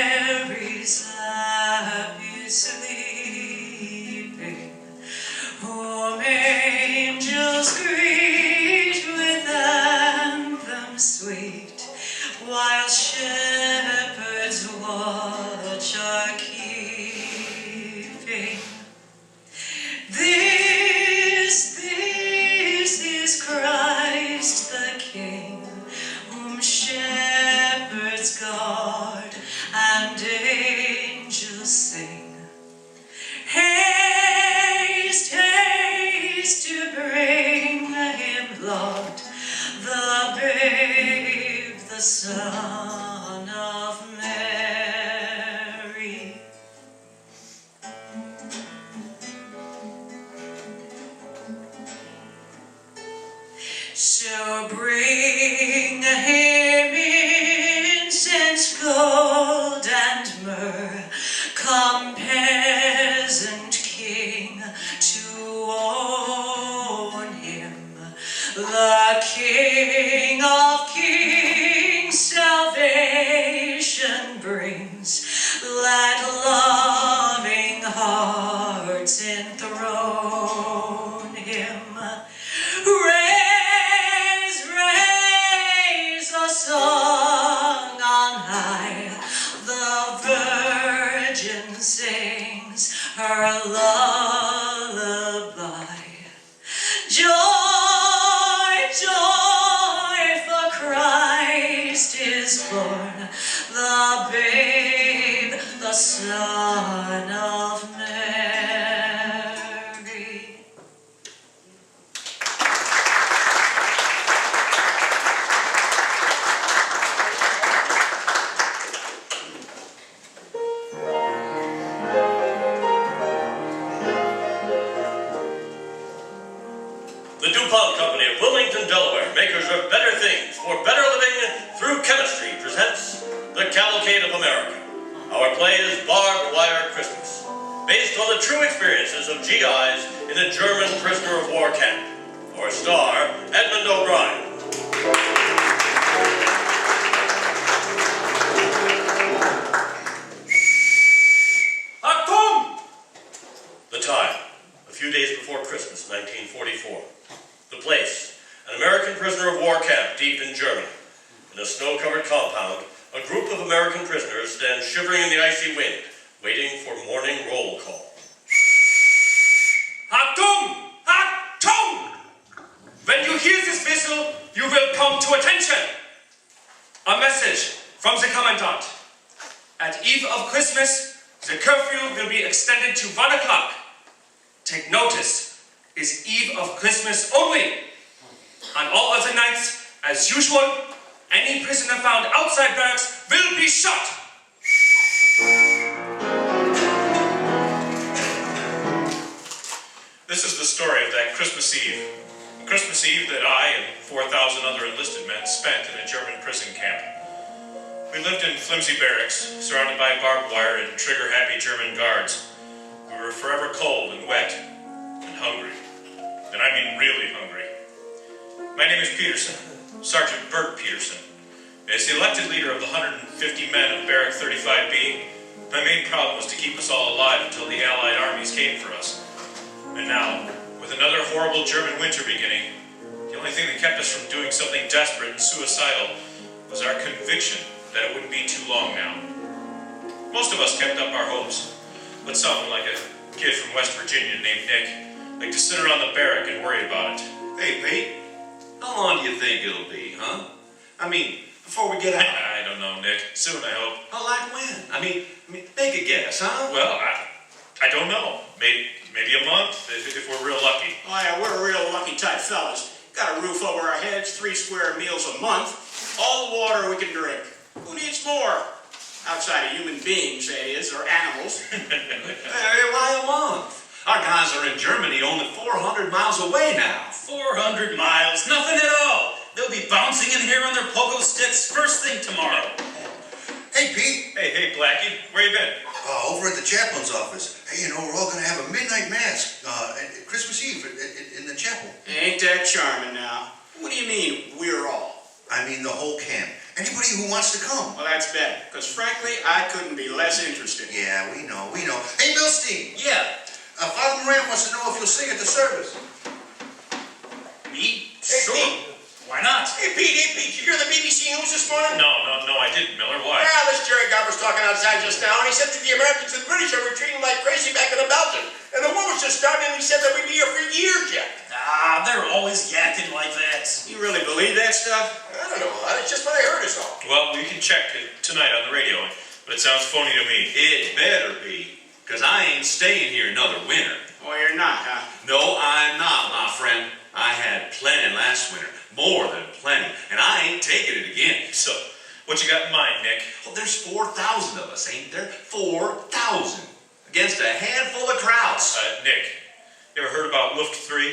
Speaker 2: Son of Mary. So bring him incense, gold, and myrrh. Come, peasant king, to own him. The King of Kings salvation brings. Let loving hearts enthrone him. Raise, raise a song on high. The Virgin sings her lullaby. Joy, joy, for Christ is born, the babe, the Son of Mary.
Speaker 11: The DuPont Company of Wilmington, Delaware, makers of better things for better living through chemistry, presents The Cavalcade of America. Our play is Barbed Wire Christmas, based on the true experiences of GIs in a German prisoner of war camp. Our star, Edmund O'Brien. Achtung! The time, a few days before Christmas, 1944. The place, an American prisoner of war camp deep in Germany. In a snow-covered compound, a group of American prisoners stand shivering in the icy wind, waiting for morning roll call. Achtung! Achtung! When you hear this whistle, you will come to attention. A message from the commandant. At eve of Christmas, the curfew will be extended to 1 o'clock. Take notice. Is eve of Christmas only. On all other nights, as usual, any prisoner found outside barracks will be shot.
Speaker 17: This is the story of that Christmas Eve. Christmas Eve that I and 4,000 other enlisted men spent in a German prison camp. We lived in flimsy barracks, surrounded by barbed wire and trigger-happy German guards. We were forever cold and wet and hungry. And I mean really hungry. My name is Peterson, Sergeant Bert Peterson. As the elected leader of the 150 men of Barrack 35B, my main problem was to keep us all alive until the Allied armies came for us. And now, with another horrible German winter beginning, the only thing that kept us from doing something desperate and suicidal was our conviction that it wouldn't be too long now. Most of us kept up our hopes, but some, like a kid from West Virginia named Nick, like to sit around the barrack and worry about it.
Speaker 3: Hey, Pete, how long do you think it'll be, huh? I mean, before we get out.
Speaker 17: I don't know, Nick. Soon, I hope.
Speaker 3: Oh, like when? I mean, make a guess, huh?
Speaker 17: Well, I don't know. Maybe a month, if we're real lucky.
Speaker 7: Oh yeah, we're real lucky type fellas. Got a roof over our heads, 3 square meals a month, all the water we can drink. Who needs more? Outside of human beings, that is, or animals.
Speaker 3: Hey, why a month? Our guys are in Germany only 400 miles away now.
Speaker 18: 400 miles? Nothing at all. They'll be bouncing in here on their pogo sticks first thing tomorrow.
Speaker 15: Hey, Pete.
Speaker 17: Hey, Blackie. Where you been?
Speaker 15: Over at the chaplain's office. Hey, you know, we're all going to have a midnight mass Christmas Eve in the chapel.
Speaker 7: Ain't that charming now? What do you mean, we're all?
Speaker 15: I mean the whole camp. Anybody who wants to come.
Speaker 7: Well, that's better, because frankly, I couldn't be less interested.
Speaker 15: Yeah, we know. Hey, Milstein.
Speaker 18: Yeah.
Speaker 15: Father Moran wants to know if you'll sing at the service.
Speaker 18: Me?
Speaker 9: Hey,
Speaker 18: Sure.
Speaker 9: Pete.
Speaker 18: Why not?
Speaker 9: Hey, Pete, did you hear the BBC News this morning?
Speaker 17: No, I didn't, Miller. Why?
Speaker 9: Well, this Jerry Garber's talking outside just now, and he said that the Americans and the British are retreating like crazy back into Belgium. And the war was just starting, and he said that we'd be here for years yet.
Speaker 18: They're always yakking like that.
Speaker 7: You really believe that stuff?
Speaker 9: I don't know, it's just what I heard is all.
Speaker 17: Well, we can check it tonight on the radio, but it sounds phony to me.
Speaker 3: It better be, because I ain't staying here another winter.
Speaker 7: Oh, you're not, huh?
Speaker 3: No, I'm not, my friend. I had plenty last winter, more than plenty, and I ain't taking it again.
Speaker 17: So, What you got in mind, Nick?
Speaker 3: Well, there's 4,000 of us, ain't there? 4,000 against a handful of krauts.
Speaker 17: Nick, you ever heard about Luft 3?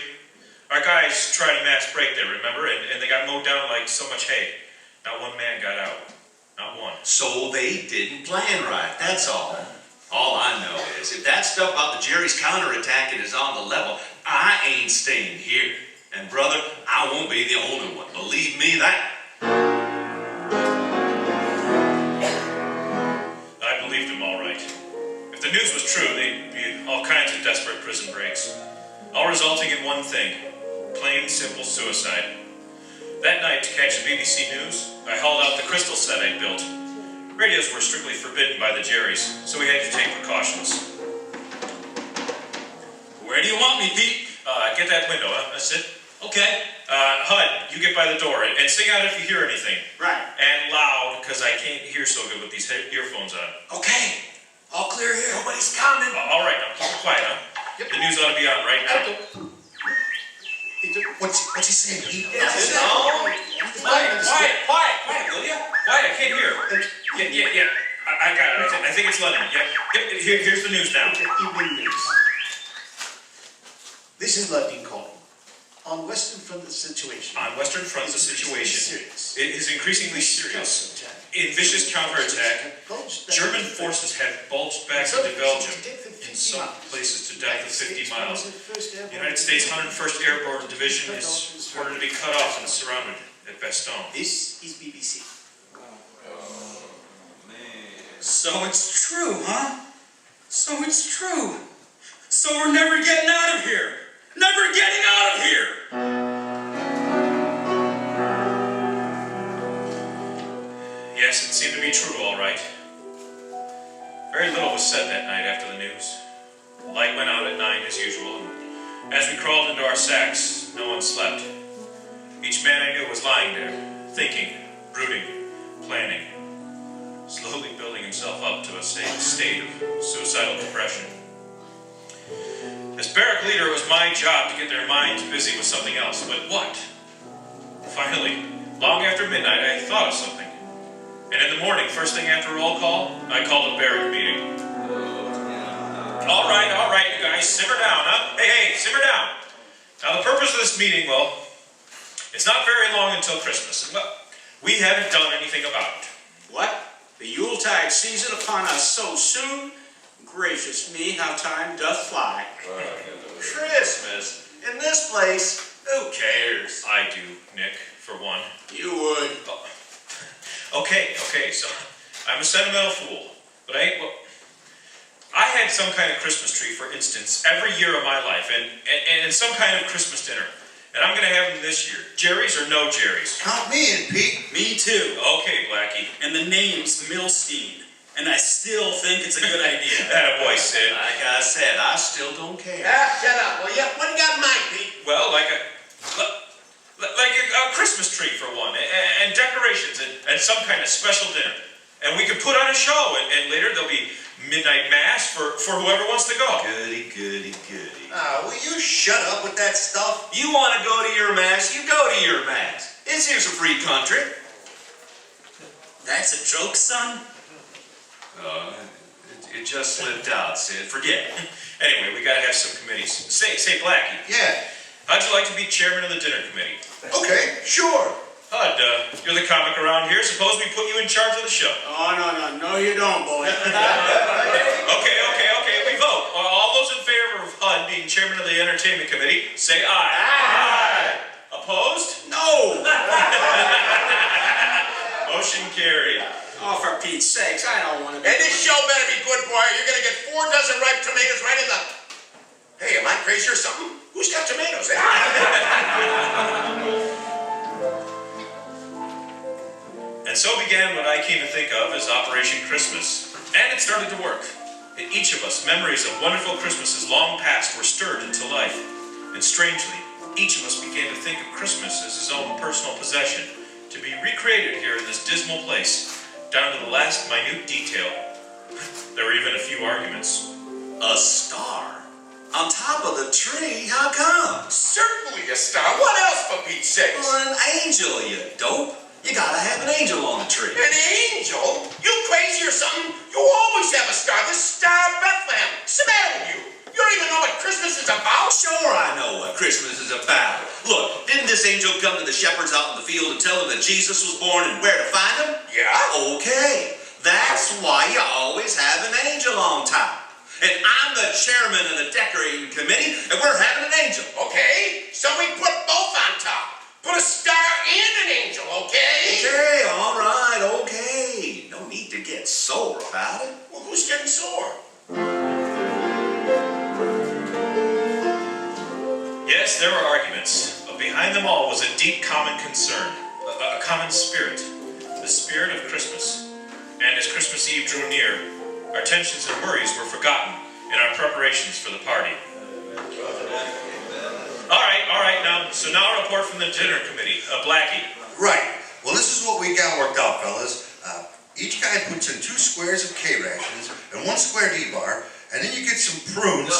Speaker 17: Our guys tried a mass break there, remember? And they got mowed down like so much hay. Not one man got out. Not one.
Speaker 3: So they didn't plan right, that's all. All I know is, if that stuff about the Jerry's counterattacking is on the level, I ain't staying here. And brother, I won't be the only one. Believe me that.
Speaker 17: I believed him all right. If the news was true, they'd be all kinds of desperate prison breaks. All resulting in one thing. Plain, simple suicide. That night, to catch the BBC News, I hauled out the crystal set I'd built. Radios were strictly forbidden by the Jerrys, so we had to take precautions.
Speaker 18: Where do you want me, Pete?
Speaker 17: Get that window, huh? That's it.
Speaker 18: Okay.
Speaker 17: Hud, you get by the door and sing out if you hear anything.
Speaker 7: Right.
Speaker 17: And loud, because I can't hear so good with these earphones on.
Speaker 3: Okay, all clear here. Nobody's coming.
Speaker 17: All right, now keep it quiet, huh?
Speaker 3: Yep.
Speaker 17: The news ought to be on right now.
Speaker 15: What's he saying, Pete?
Speaker 17: Quiet, will you? Quiet, I can't hear. Yeah. I got it. I think it's London. Yep. Here's the news now.
Speaker 5: Evening news. This is London calling. On Western Front, the situation.
Speaker 17: On Western Front, the situation
Speaker 5: serious.
Speaker 17: is increasingly serious. In vicious counterattack, German forces have bulged back into Belgium, in some places to depth of 50 miles. The United States 101st Airborne Division is ordered to be cut off and surrounded at Bastogne.
Speaker 5: This is BBC.
Speaker 18: So it's true, huh? So it's true. So we're never getting out of here. Never getting out of here!
Speaker 17: Yes, it seemed to be true, all right. Very little was said that night after the news. The light went out at 9 as usual, and as we crawled into our sacks, no one slept. Each man I knew was lying there, thinking, brooding, planning, slowly building himself up to a state of suicidal depression. As barrack leader, it was my job to get their minds busy with something else. But what? Finally, long after midnight, I thought of something. And in the morning, first thing after roll call, I called a barrack meeting. All right, you guys, simmer down, huh? Hey, simmer down. Now, the purpose of this meeting, well, it's not very long until Christmas. Well, we haven't done anything about it.
Speaker 7: What? The Yuletide season upon us so soon? Gracious me, how time doth fly.
Speaker 3: Christmas? In this place? Who cares?
Speaker 17: I do, Nick, for one.
Speaker 7: You would.
Speaker 17: Okay, so I'm a sentimental fool, but I had some kind of Christmas tree, for instance, every year of my life, and some kind of Christmas dinner. And I'm going to have them this year. Jerry's or no Jerry's?
Speaker 15: Count me in, Pete.
Speaker 18: Me too.
Speaker 17: Okay, Blackie.
Speaker 18: And the name's Milstein. And I still think it's a good idea.
Speaker 17: Attaboy, Sid.
Speaker 3: Like I said, I still don't care.
Speaker 7: Shut up, will ya? What do you got in mind, Pete?
Speaker 17: Well, like a Christmas tree for one, and decorations, and some kind of special dinner. And we could put on a show, and later there'll be midnight mass for whoever wants to go.
Speaker 3: Goody.
Speaker 9: Will you shut up with that stuff?
Speaker 3: You want to go to your mass, you go to your mass. This here's a free country.
Speaker 18: That's a joke, son?
Speaker 3: It just slipped out, Sid. Forget it.
Speaker 17: Anyway, we gotta have some committees. Say, Blackie.
Speaker 15: Yeah.
Speaker 17: How'd you like to be chairman of the dinner committee?
Speaker 15: Okay, sure.
Speaker 17: Hud, you're the comic around here. Suppose we put you in charge of the show.
Speaker 7: Oh, no, you don't, boy.
Speaker 17: Okay, we vote. All those in favor of Hud being chairman of the entertainment committee, say aye.
Speaker 7: Aye.
Speaker 17: Opposed?
Speaker 7: No.
Speaker 17: Motion carried.
Speaker 7: Oh, for Pete's sakes, I don't want to be...
Speaker 9: And this show better be good, boy. You're going to get 4 dozen ripe tomatoes right in the... Hey, am I crazy or something? Who's got tomatoes, eh?
Speaker 17: And so began what I came to think of as Operation Christmas. And it started to work. In each of us, memories of wonderful Christmases long past were stirred into life. And strangely, each of us began to think of Christmas as his own personal possession, to be recreated here in this dismal place, down to the last minute detail. There were even a few arguments.
Speaker 3: A star? On top of the tree? How come?
Speaker 9: Certainly a star. What else, for Pete's sakes?
Speaker 3: Well, an angel, you dope. You gotta
Speaker 19: gotta have an angel on the tree.
Speaker 9: An angel? You crazy or something? You always have a star. The Star of Bethlehem. What's the matter with you? You don't even know what Christmas is about?
Speaker 19: Sure I know what Christmas is about. Look, didn't this angel come to the shepherds out in the field and tell them that Jesus was born and where to find him?
Speaker 9: Yeah.
Speaker 19: Okay. That's why you always have an angel on top. And I'm the chairman of the decorating committee, and we're having an angel.
Speaker 9: Okay, so we put both on top. Put a star and an angel, okay?
Speaker 19: Okay, all right, okay. No need to get sore about it.
Speaker 9: Well, who's getting sore?
Speaker 17: Yes, there were arguments, but behind them all was a deep common concern, a common spirit, the spirit of Christmas. And as Christmas Eve drew near, our tensions and worries were forgotten in our preparations for the party. All right, now a report from the dinner committee, Blackie.
Speaker 15: Right. Well, this is what we got worked out, fellas. Each guy puts in 2 squares of K-rations and 1 square D-bar, and then you get some prunes,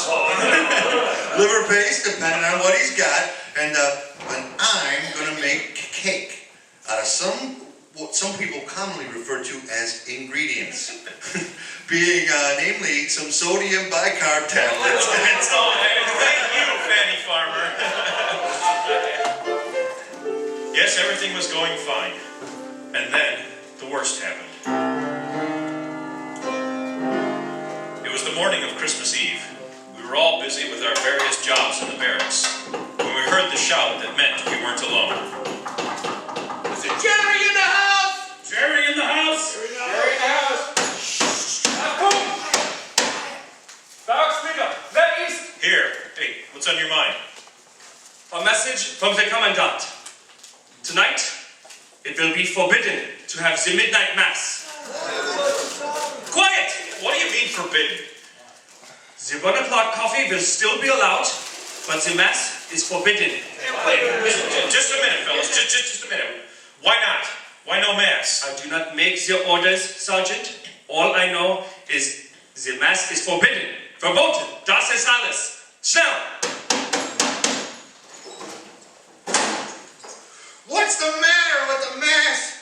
Speaker 15: liver paste, depending on what he's got, and I'm gonna make cake out of what some people commonly refer to as ingredients, being namely some sodium bicarb tablets.
Speaker 17: Oh, thank you, Fanny Farmer. Yes, everything was going fine, and then the worst happened. It was the morning of Christmas Eve. We were all busy with our various jobs in the barracks when we heard the shout that meant we weren't alone.
Speaker 9: Is it Jerry in the house?
Speaker 18: Jerry in the house?
Speaker 9: Jerry in the house.
Speaker 17: Here, hey, what's on your mind?
Speaker 13: A message from the commandant. Tonight, it will be forbidden to have the midnight mass. Quiet!
Speaker 17: What do you mean forbidden?
Speaker 13: The 1 o'clock coffee will still be allowed, but the mass is forbidden.
Speaker 17: Wait, just a minute, fellas. Just a minute. Why not? Why no mass?
Speaker 13: I do not make the orders, Sergeant. All I know is the mass is forbidden. Verboten. Das ist alles. Schnell!
Speaker 15: What's the matter with the mass?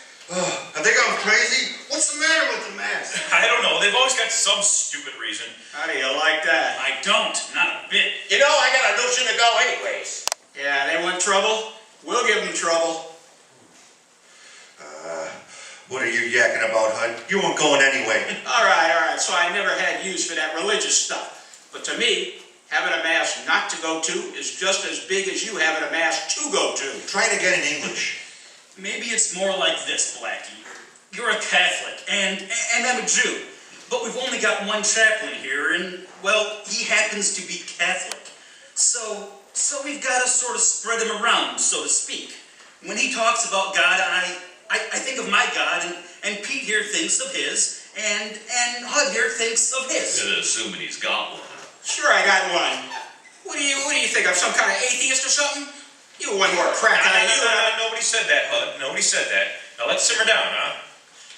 Speaker 15: Have they gone crazy? What's the matter with the mass?
Speaker 17: I don't know. They've always got some stupid reason.
Speaker 7: How do you like that?
Speaker 18: I don't, not a bit.
Speaker 9: You know, I got a notion to go anyways.
Speaker 7: Yeah, they want trouble? We'll give them trouble.
Speaker 15: What are you yakking about, Hud? You weren't going anyway.
Speaker 7: All right, so I never had use for that religious stuff. But to me, having a mass not to go to is just as big as you having a mass to go to.
Speaker 15: Try it again in English.
Speaker 18: Maybe it's more like this, Blackie. You're a Catholic, and I'm a Jew. But we've only got one chaplain here, and, well, he happens to be Catholic. So we've got to sort of spread him around, so to speak. When he talks about God, I think of my God, and Pete here thinks of his, and Hud here thinks of his.
Speaker 19: Assuming he's got one.
Speaker 7: Sure, I got one. What do you think? I'm some kind of atheist or something? You one more crack out of you.
Speaker 17: Nobody said that, Hud. Nobody said that. Now let's simmer down, huh?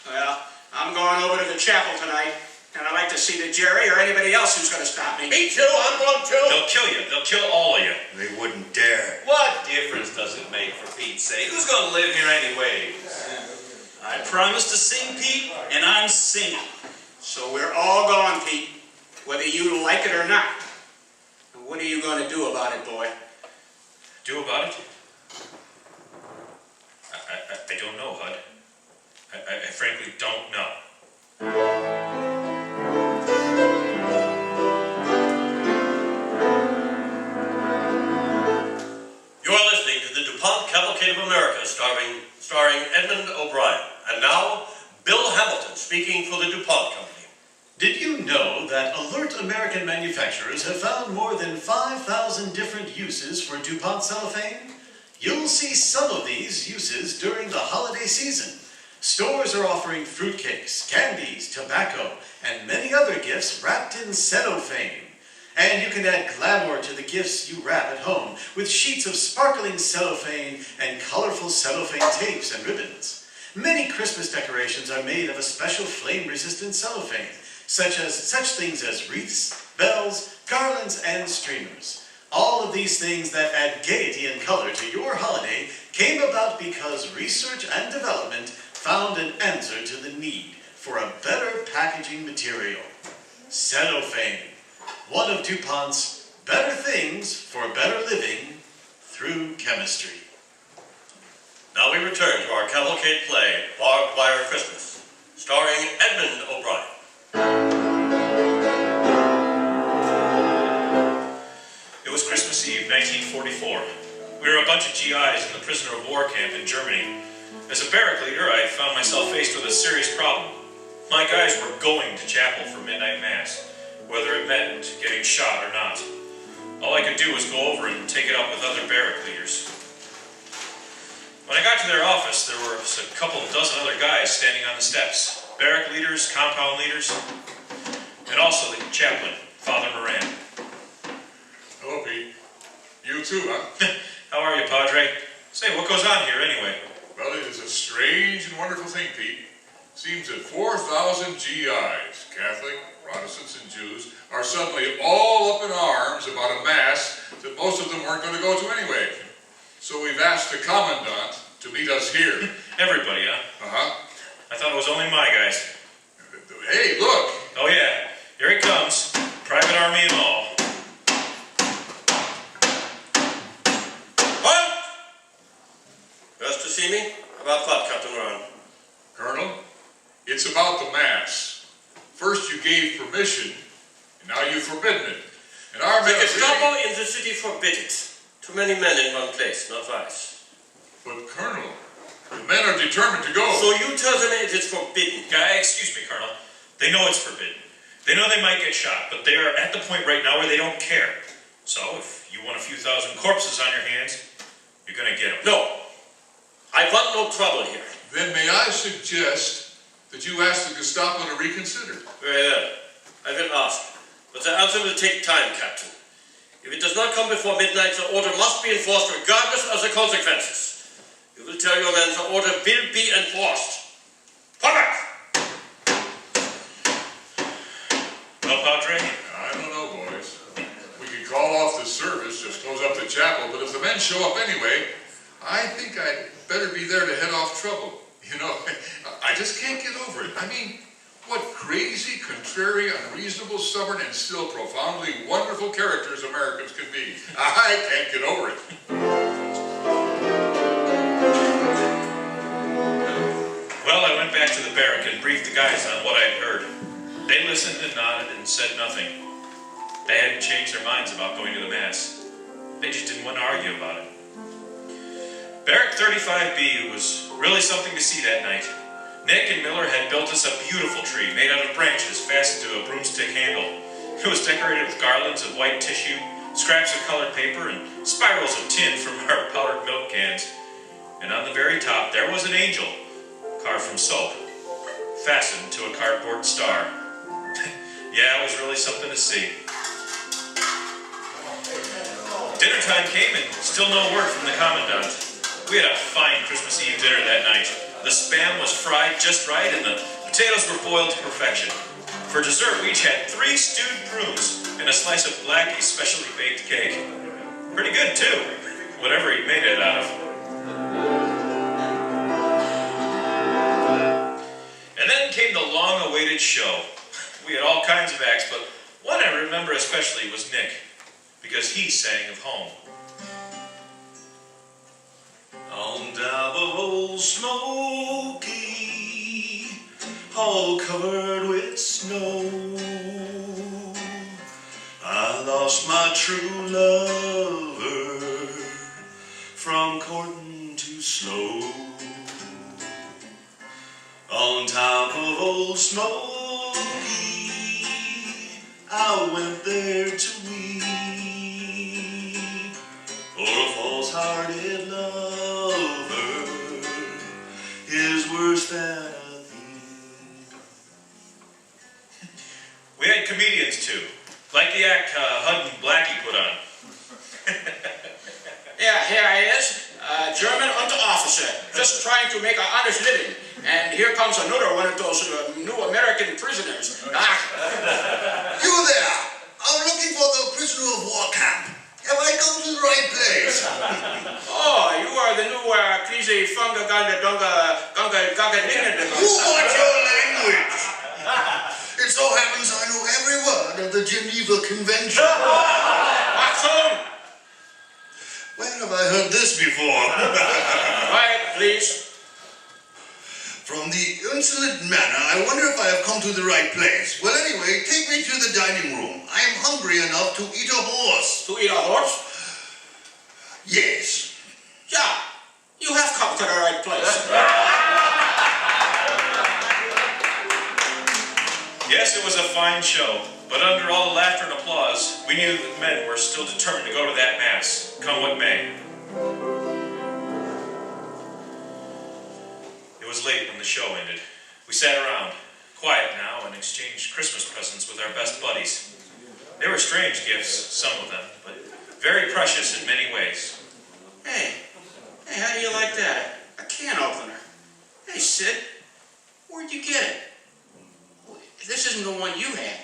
Speaker 7: Well, I'm going over to the chapel tonight, and I'd like to see the Jerry or anybody else who's going to stop me.
Speaker 9: Me too, I'm going too.
Speaker 17: They'll kill you. They'll kill all of you.
Speaker 15: They wouldn't dare.
Speaker 19: What difference does it make, for Pete's sake? Who's gonna live here anyway?
Speaker 18: I promised to sing, Pete, and I'm singing.
Speaker 7: So we're all gone, Pete, whether you like it or not. What are you going to do about it, boy?
Speaker 17: Do about it? I don't know, Hud. I frankly don't know.
Speaker 20: You're listening to the DuPont Cavalcade of America, starring Edmund O'Brien. And now, Bill Hamilton speaking for the DuPont Company.
Speaker 21: Did you know that alert American manufacturers have found more than 5,000 different uses for DuPont cellophane? You'll see some of these uses during the holiday season. Stores are offering fruitcakes, candies, tobacco, and many other gifts wrapped in cellophane. And you can add glamour to the gifts you wrap at home with sheets of sparkling cellophane and colorful cellophane tapes and ribbons. Many Christmas decorations are made of a special flame-resistant cellophane, such things as wreaths, bells, garlands, and streamers. All of these things that add gaiety and color to your holiday came about because research and development found an answer to the need for a better packaging material. Cellophane, one of DuPont's better things for better living through chemistry.
Speaker 20: Now we return to our cavalcade play, Barbed Wire Christmas, starring Edmund O'Brien.
Speaker 17: It was Christmas Eve, 1944. We were a bunch of GIs in the prisoner of war camp in Germany. As a barrack leader, I found myself faced with a serious problem. My guys were going to chapel for midnight mass, whether it meant getting shot or not. All I could do was go over and take it up with other barrack leaders. When I got to their office, there were a couple dozen other guys standing on the steps. Barrack leaders, compound leaders, and also the chaplain, Father Moran.
Speaker 16: Hello, Pete. You too, huh?
Speaker 17: How are you, Padre? Say, what goes on here anyway?
Speaker 16: Well, it is a strange and wonderful thing, Pete. Seems that 4,000 GIs, Catholic, Protestants, and Jews, are suddenly all up in arms about a mass that most of them weren't going to go to anyway. So we've asked the commandant to meet us here.
Speaker 17: Everybody, huh?
Speaker 16: Uh-huh.
Speaker 17: I thought it was only my guys.
Speaker 16: Hey, look!
Speaker 17: Oh yeah, here he comes. Private army and all.
Speaker 20: What? Just to see me? About what, Captain Moran?
Speaker 16: Colonel, it's about the mass. First you gave permission, and now you've forbidden it. And our men...
Speaker 20: The Gestapo in the city forbid it. Too many men in one place, not wise.
Speaker 16: But Colonel, the men are determined to go.
Speaker 20: So you tell them it is forbidden.
Speaker 17: Excuse me, Colonel. They know it's forbidden. They know they might get shot, but they are at the point right now where they don't care. So if you want a few thousand corpses on your hands, you're gonna get them.
Speaker 20: No. I want no trouble here.
Speaker 16: Then may I suggest that you ask the Gestapo to reconsider?
Speaker 20: Very well. I will ask. But the answer will take time, Captain. If it does not come before midnight, the order must be enforced regardless of the consequences. You will tell your men the order will be enforced. Come back!
Speaker 17: Well, Padre?
Speaker 16: I don't know, boys. We could call off the service, just close up the chapel, but if the men show up anyway, I think I'd better be there to head off trouble. You know, I just can't get over it. I mean, what crazy, contrary, unreasonable, stubborn, and still profoundly wonderful characters Americans can be. I can't get over it.
Speaker 17: Well, I went back to the barrack and briefed the guys on what I'd heard. They listened and nodded and said nothing. They hadn't changed their minds about going to the mass. They just didn't want to argue about it. Barrack 35B was really something to see that night. Nick and Miller had built us a beautiful tree made out of branches fastened to a broomstick handle. It was decorated with garlands of white tissue, scraps of colored paper, and spirals of tin from our powdered milk cans. And on the very top, there was an angel, carved from soap, fastened to a cardboard star. Yeah, it was really something to see. Dinner time came and still no word from the commandant. We had a fine Christmas Eve dinner that night. The Spam was fried just right and the potatoes were boiled to perfection. For dessert, we each had 3 stewed prunes and a slice of Blackie's specially baked cake. Pretty good too, whatever he made it out of. And then came the long-awaited show. We had all kinds of acts, but one I remember especially was Nick, because he sang of home. On top of old Smoky, all covered with snow, I lost my true lover from courting too slow. On top of old Smoky, I went there to weep, for a false-hearted lover is worse than a thief. We had comedians too, like the act Hud and Blackie put on.
Speaker 7: Yeah, here he is, German Unterofficer, just trying to make an honest living. And here comes another one of those new American prisoners.
Speaker 15: You there! I'm looking for the prisoner of war camp. Have I come to the right place?
Speaker 7: Oh, you are the new Klize Funga Ganga Dunga Gaga Dinga.
Speaker 15: You watch your language. It so happens I know every word of the Geneva Convention.
Speaker 7: Watson!
Speaker 15: Where have I heard this before?
Speaker 7: Quiet, please.
Speaker 15: From the insolent manner, I wonder if I have come to the right place. Well, anyway, take me to the dining room. I am hungry enough to eat a horse.
Speaker 7: To eat a horse?
Speaker 15: Yes.
Speaker 7: Yeah, you have come to the right place.
Speaker 17: Yes, it was a fine show, but under all the laughter and applause, we knew that men were still determined to go to that mass, come what may. It was late when the show ended. We sat around, quiet now, and exchanged Christmas presents with our best buddies. They were strange gifts, some of them, but very precious in many ways.
Speaker 7: Hey, how do you like that? A can opener. Hey, Sid, where'd you get it? This isn't the one you had.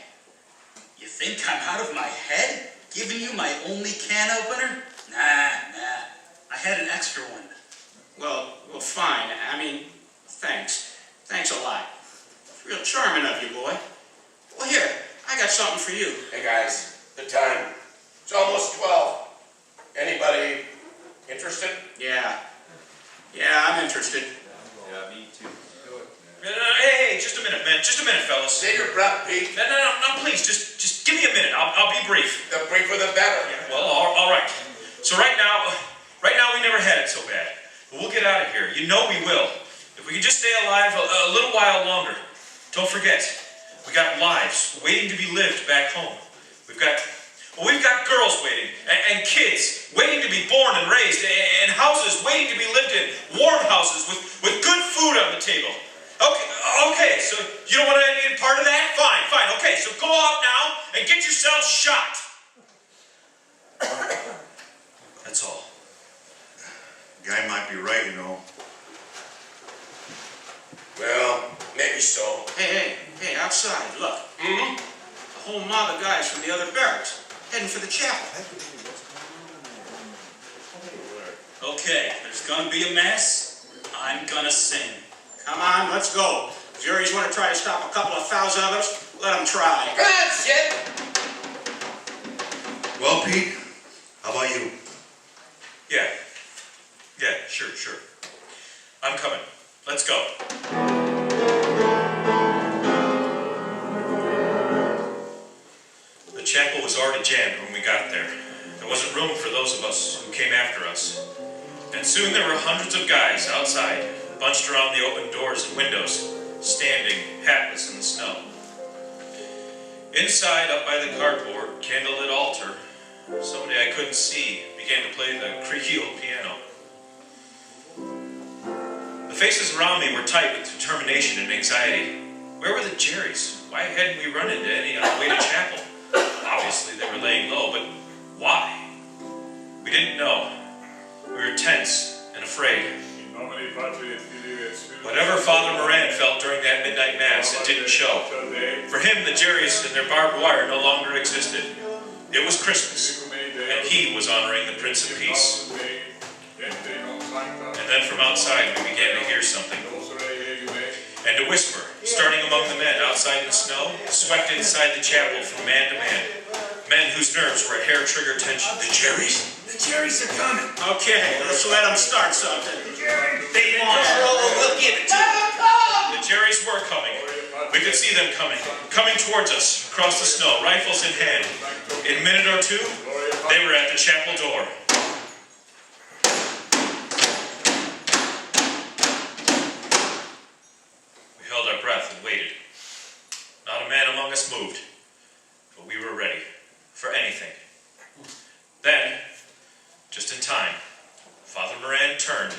Speaker 18: You think I'm out of my head? Giving you my only can opener? Nah. I had an extra one.
Speaker 7: Well, fine. I mean, thanks. Thanks a lot. It's real charming of you, boy. Well, here, I got something for you.
Speaker 9: Hey guys, the time. It's almost 12. Anybody interested?
Speaker 7: Yeah, I'm interested.
Speaker 9: Yeah, me too.
Speaker 17: Hey, just a minute, man. Just a minute, fellas.
Speaker 9: Take your breath, Pete.
Speaker 17: No, please. Just give me a minute. I'll be brief.
Speaker 9: The briefer the better.
Speaker 17: Yeah, well, all right. So right now we never had it so bad. But we'll get out of here. You know we will. If we can just stay alive a little while longer. Don't forget, we got lives waiting to be lived back home. We've got girls waiting, and kids waiting to be born and raised, and houses waiting to be lived in, warm houses with good food on the table. Okay, so you don't want any part of that? Fine. Okay, so go out now and get yourselves shot. That's all.
Speaker 15: Guy might be right, you know.
Speaker 9: Well, maybe so.
Speaker 7: Hey, outside, look.
Speaker 9: Mm-hmm.
Speaker 7: A whole mob of guys from the other barracks, heading for the chapel.
Speaker 18: Okay, there's gonna be a mass. I'm gonna sing.
Speaker 7: Come on, let's go. Jerry's want to try to stop a couple of thousand of us. Let them try.
Speaker 9: Come on, Sid.
Speaker 15: Well, Pete, how about you?
Speaker 17: Yeah, sure. I'm coming. Let's go. The chapel was already jammed when we got there. There wasn't room for those of us who came after us. And soon there were hundreds of guys outside, bunched around the open doors and windows, standing hatless in the snow. Inside, up by the cardboard, candlelit altar, somebody I couldn't see began to play the creaky old piano. The faces around me were tight with determination and anxiety. Where were the Jerrys? Why hadn't we run into any on our way to chapel? Obviously they were laying low, but why? We didn't know. We were tense and afraid. Whatever Father Moran felt during that midnight mass, it didn't show. For him, the Jerrys and their barbed wire no longer existed. It was Christmas, and he was honoring the Prince of Peace. And then from outside, we began to hear something. And a whisper, starting among the men outside in the snow, swept inside the chapel from man to man. Men whose nerves were at hair-trigger tension. The Jerrys? The Jerrys are coming.
Speaker 7: Okay, let's let them start something.
Speaker 17: They want trouble, we'll give it to them. The Jerrys were coming. We could see them coming towards us, across the snow, rifles in hand. In a minute or two, they were at the chapel door. We held our breath and waited. Not a man among us moved, but we were ready for anything. Then, just in time, Father Moran turned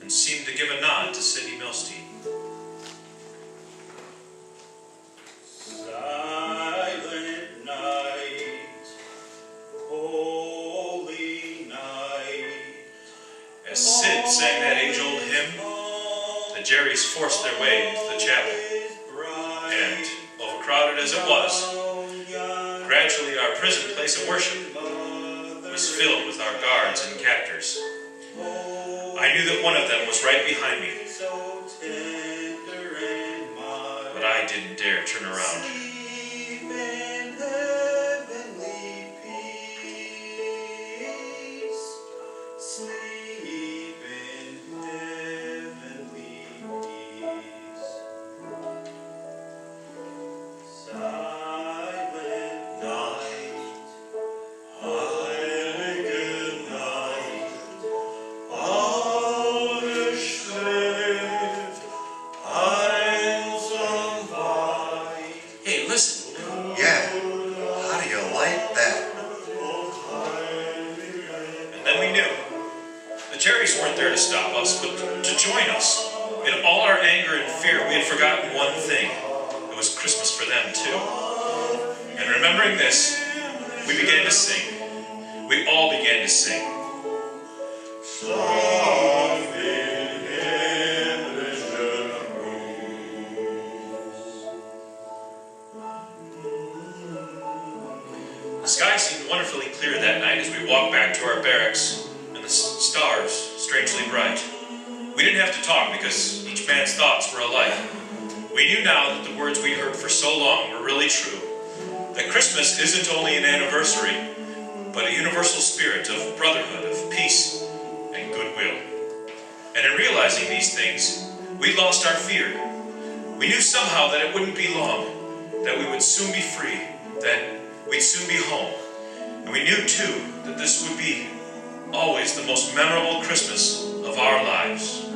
Speaker 17: and seemed to give a nod to Sidney Milstein.
Speaker 18: Silent night, holy night.
Speaker 17: As Sid sang that age-old hymn, the Jerrys forced their way into the chapel. And, overcrowded as it was, gradually our prison place of worship was filled with our guards and captors. I knew that one of them was right behind me, but I didn't dare turn around. There to stop us, but to join us. In all our anger and fear, we had forgotten one thing. It was Christmas for them, too. And remembering this, we began to sing. We all began to sing. The sky seemed wonderfully clear that night as we walked back to our barracks. The stars strangely bright. We didn't have to talk because each man's thoughts were alike. We knew now that the words we'd heard for so long were really true. That Christmas isn't only an anniversary, but a universal spirit of brotherhood, of peace, and goodwill. And in realizing these things, we lost our fear. We knew somehow that it wouldn't be long, that we would soon be free, that we'd soon be home. And we knew, too, that this would be always the most memorable Christmas of our lives.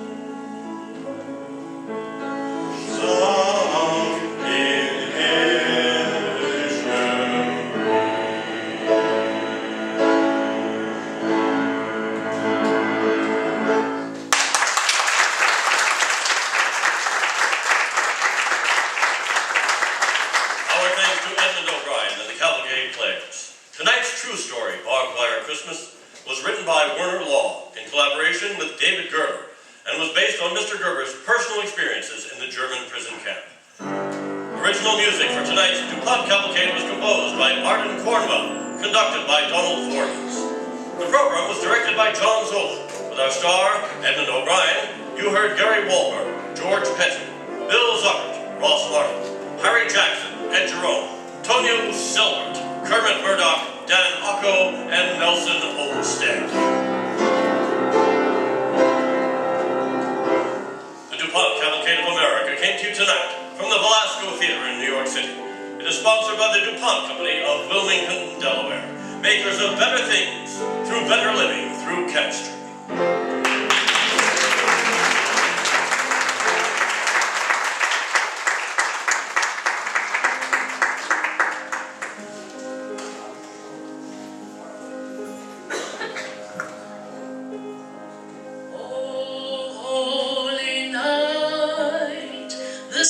Speaker 20: Our thanks to Edmund O'Brien and the Cavalcade Players. Tonight's true story, Barbed Wire Christmas, was written by Werner Law in collaboration with David Gerber and was based on Mr. Gerber's personal experiences in the German prison camp. Original music for tonight's DuPont Cavalcade was composed by Arden Cornwell, conducted by Donald Voorhees. The program was directed by John Zola. With our star, Edmund O'Brien, you heard Gary Wahlberg, George Petty, Bill Zuckert, Ross Martin, Harry Jackson, Ed Jerome, Tonio Silbert, Kermit Murdoch, Dan Ocko, and Nelson Olmsted. The DuPont Cavalcade of America came to you tonight from the Velasco Theater in New York City. It is sponsored by the DuPont Company of Wilmington, Delaware, makers of better things through better living through chemistry.
Speaker 14: The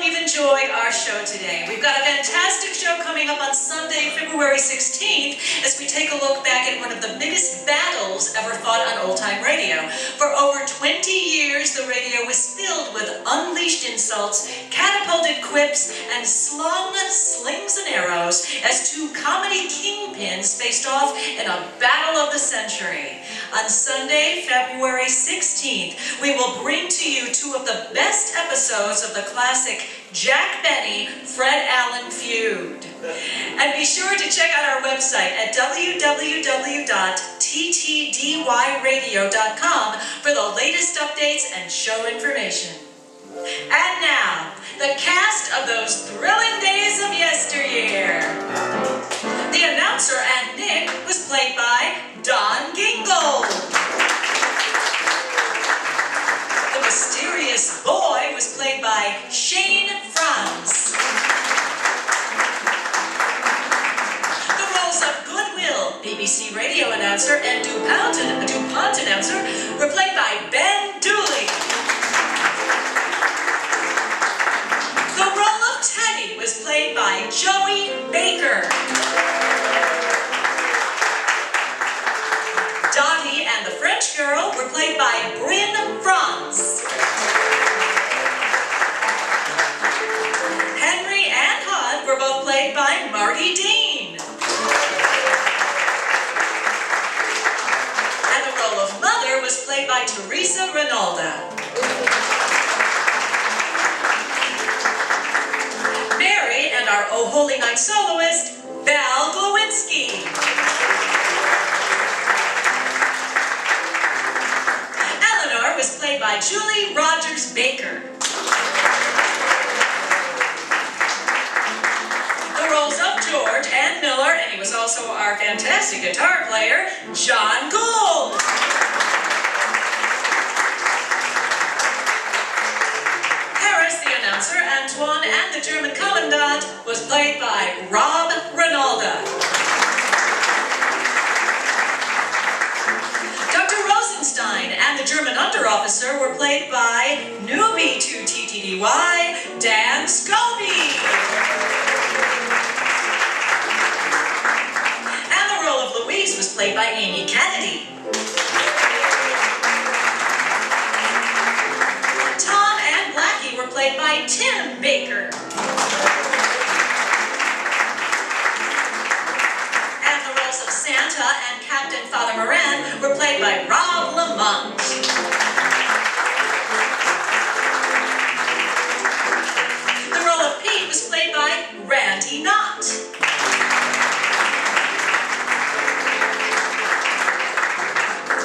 Speaker 2: hope you've enjoyed our show today. We've got a fantastic show coming up on Sunday, February 16th, as we take a look back at one of the biggest battles ever fought on old-time radio. For over 20 years, the radio was filled with unleashed insults, catapulted quips, and slung slings and arrows as two comedy kingpins faced off in a battle of the century. On Sunday, February 16th, we will bring to you two of the best episodes of the classic Jack Benny, Fred Allen feud. And be sure to check out our website at www.ttdyradio.com for the latest updates and show information. And now, the cast of those thrilling days of yesteryear. The announcer and Nick was played by Don Gingle. The mysterious boy was played by Shane Franz. The roles of Goodwill, BBC radio announcer, and DuPont announcer were played by Ben Dooley. The role of Teddy was played by Joey Baker. Dottie and the French girl were played by Bryn Franz. Henry and Hud were both played by Marty Dean. And the role of Mother was played by Teresa Rinalda. Mary and our Oh Holy Night soloist, Val Glowinski. Eleanor was played by Julie Rogers Baker. The roles of George and Miller, and he was also our fantastic guitar player, John Gould. Harris, the announcer, Antoine, and the German commandant was played by Rob Rinalda. Dr. Rosenstein and the German underofficer were played by newbie to TTDY, Dan Scobie. And the role of Louise was played by Amy Kennedy. Tom and Blackie were played by Tim Baker. And the roles of Santa and Captain Father Moran were played by Rob Lamont. The role of Pete was played by Randy Knott.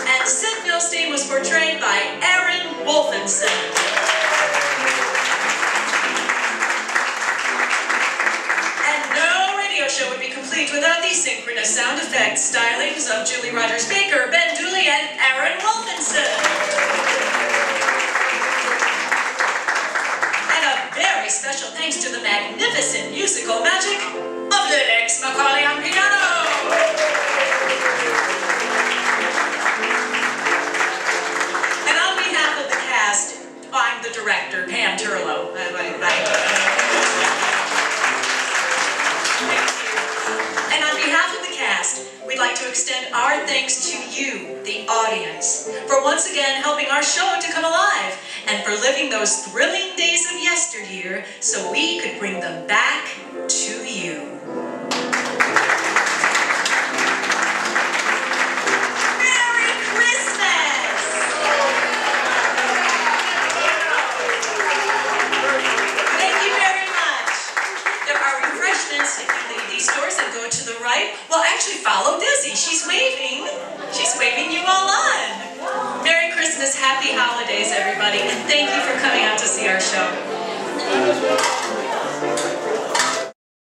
Speaker 2: And Sid Milstein was portrayed by Aaron Wolfenson. Show would be complete without these synchronous sound effects stylings of Julie Rogers Baker, Ben Dooley, and Aaron Wolfenson. And a very special thanks to the magnificent musical magic of Lennox Macaulay on piano. And on behalf of the cast, I'm the director, Pam Turlow. And on behalf of the cast, we'd like to extend our thanks to you, the audience, for once again helping our show to come alive and for living those thrilling days of yesteryear so we could bring them back to you. Merry Christmas! Thank you very much. There are refreshments if you leave these doors and go to the right. Well, actually, follow Dizzy. She's waving. She's waving you all on. Merry Christmas, happy holidays, everybody, and thank you for coming out to see our show.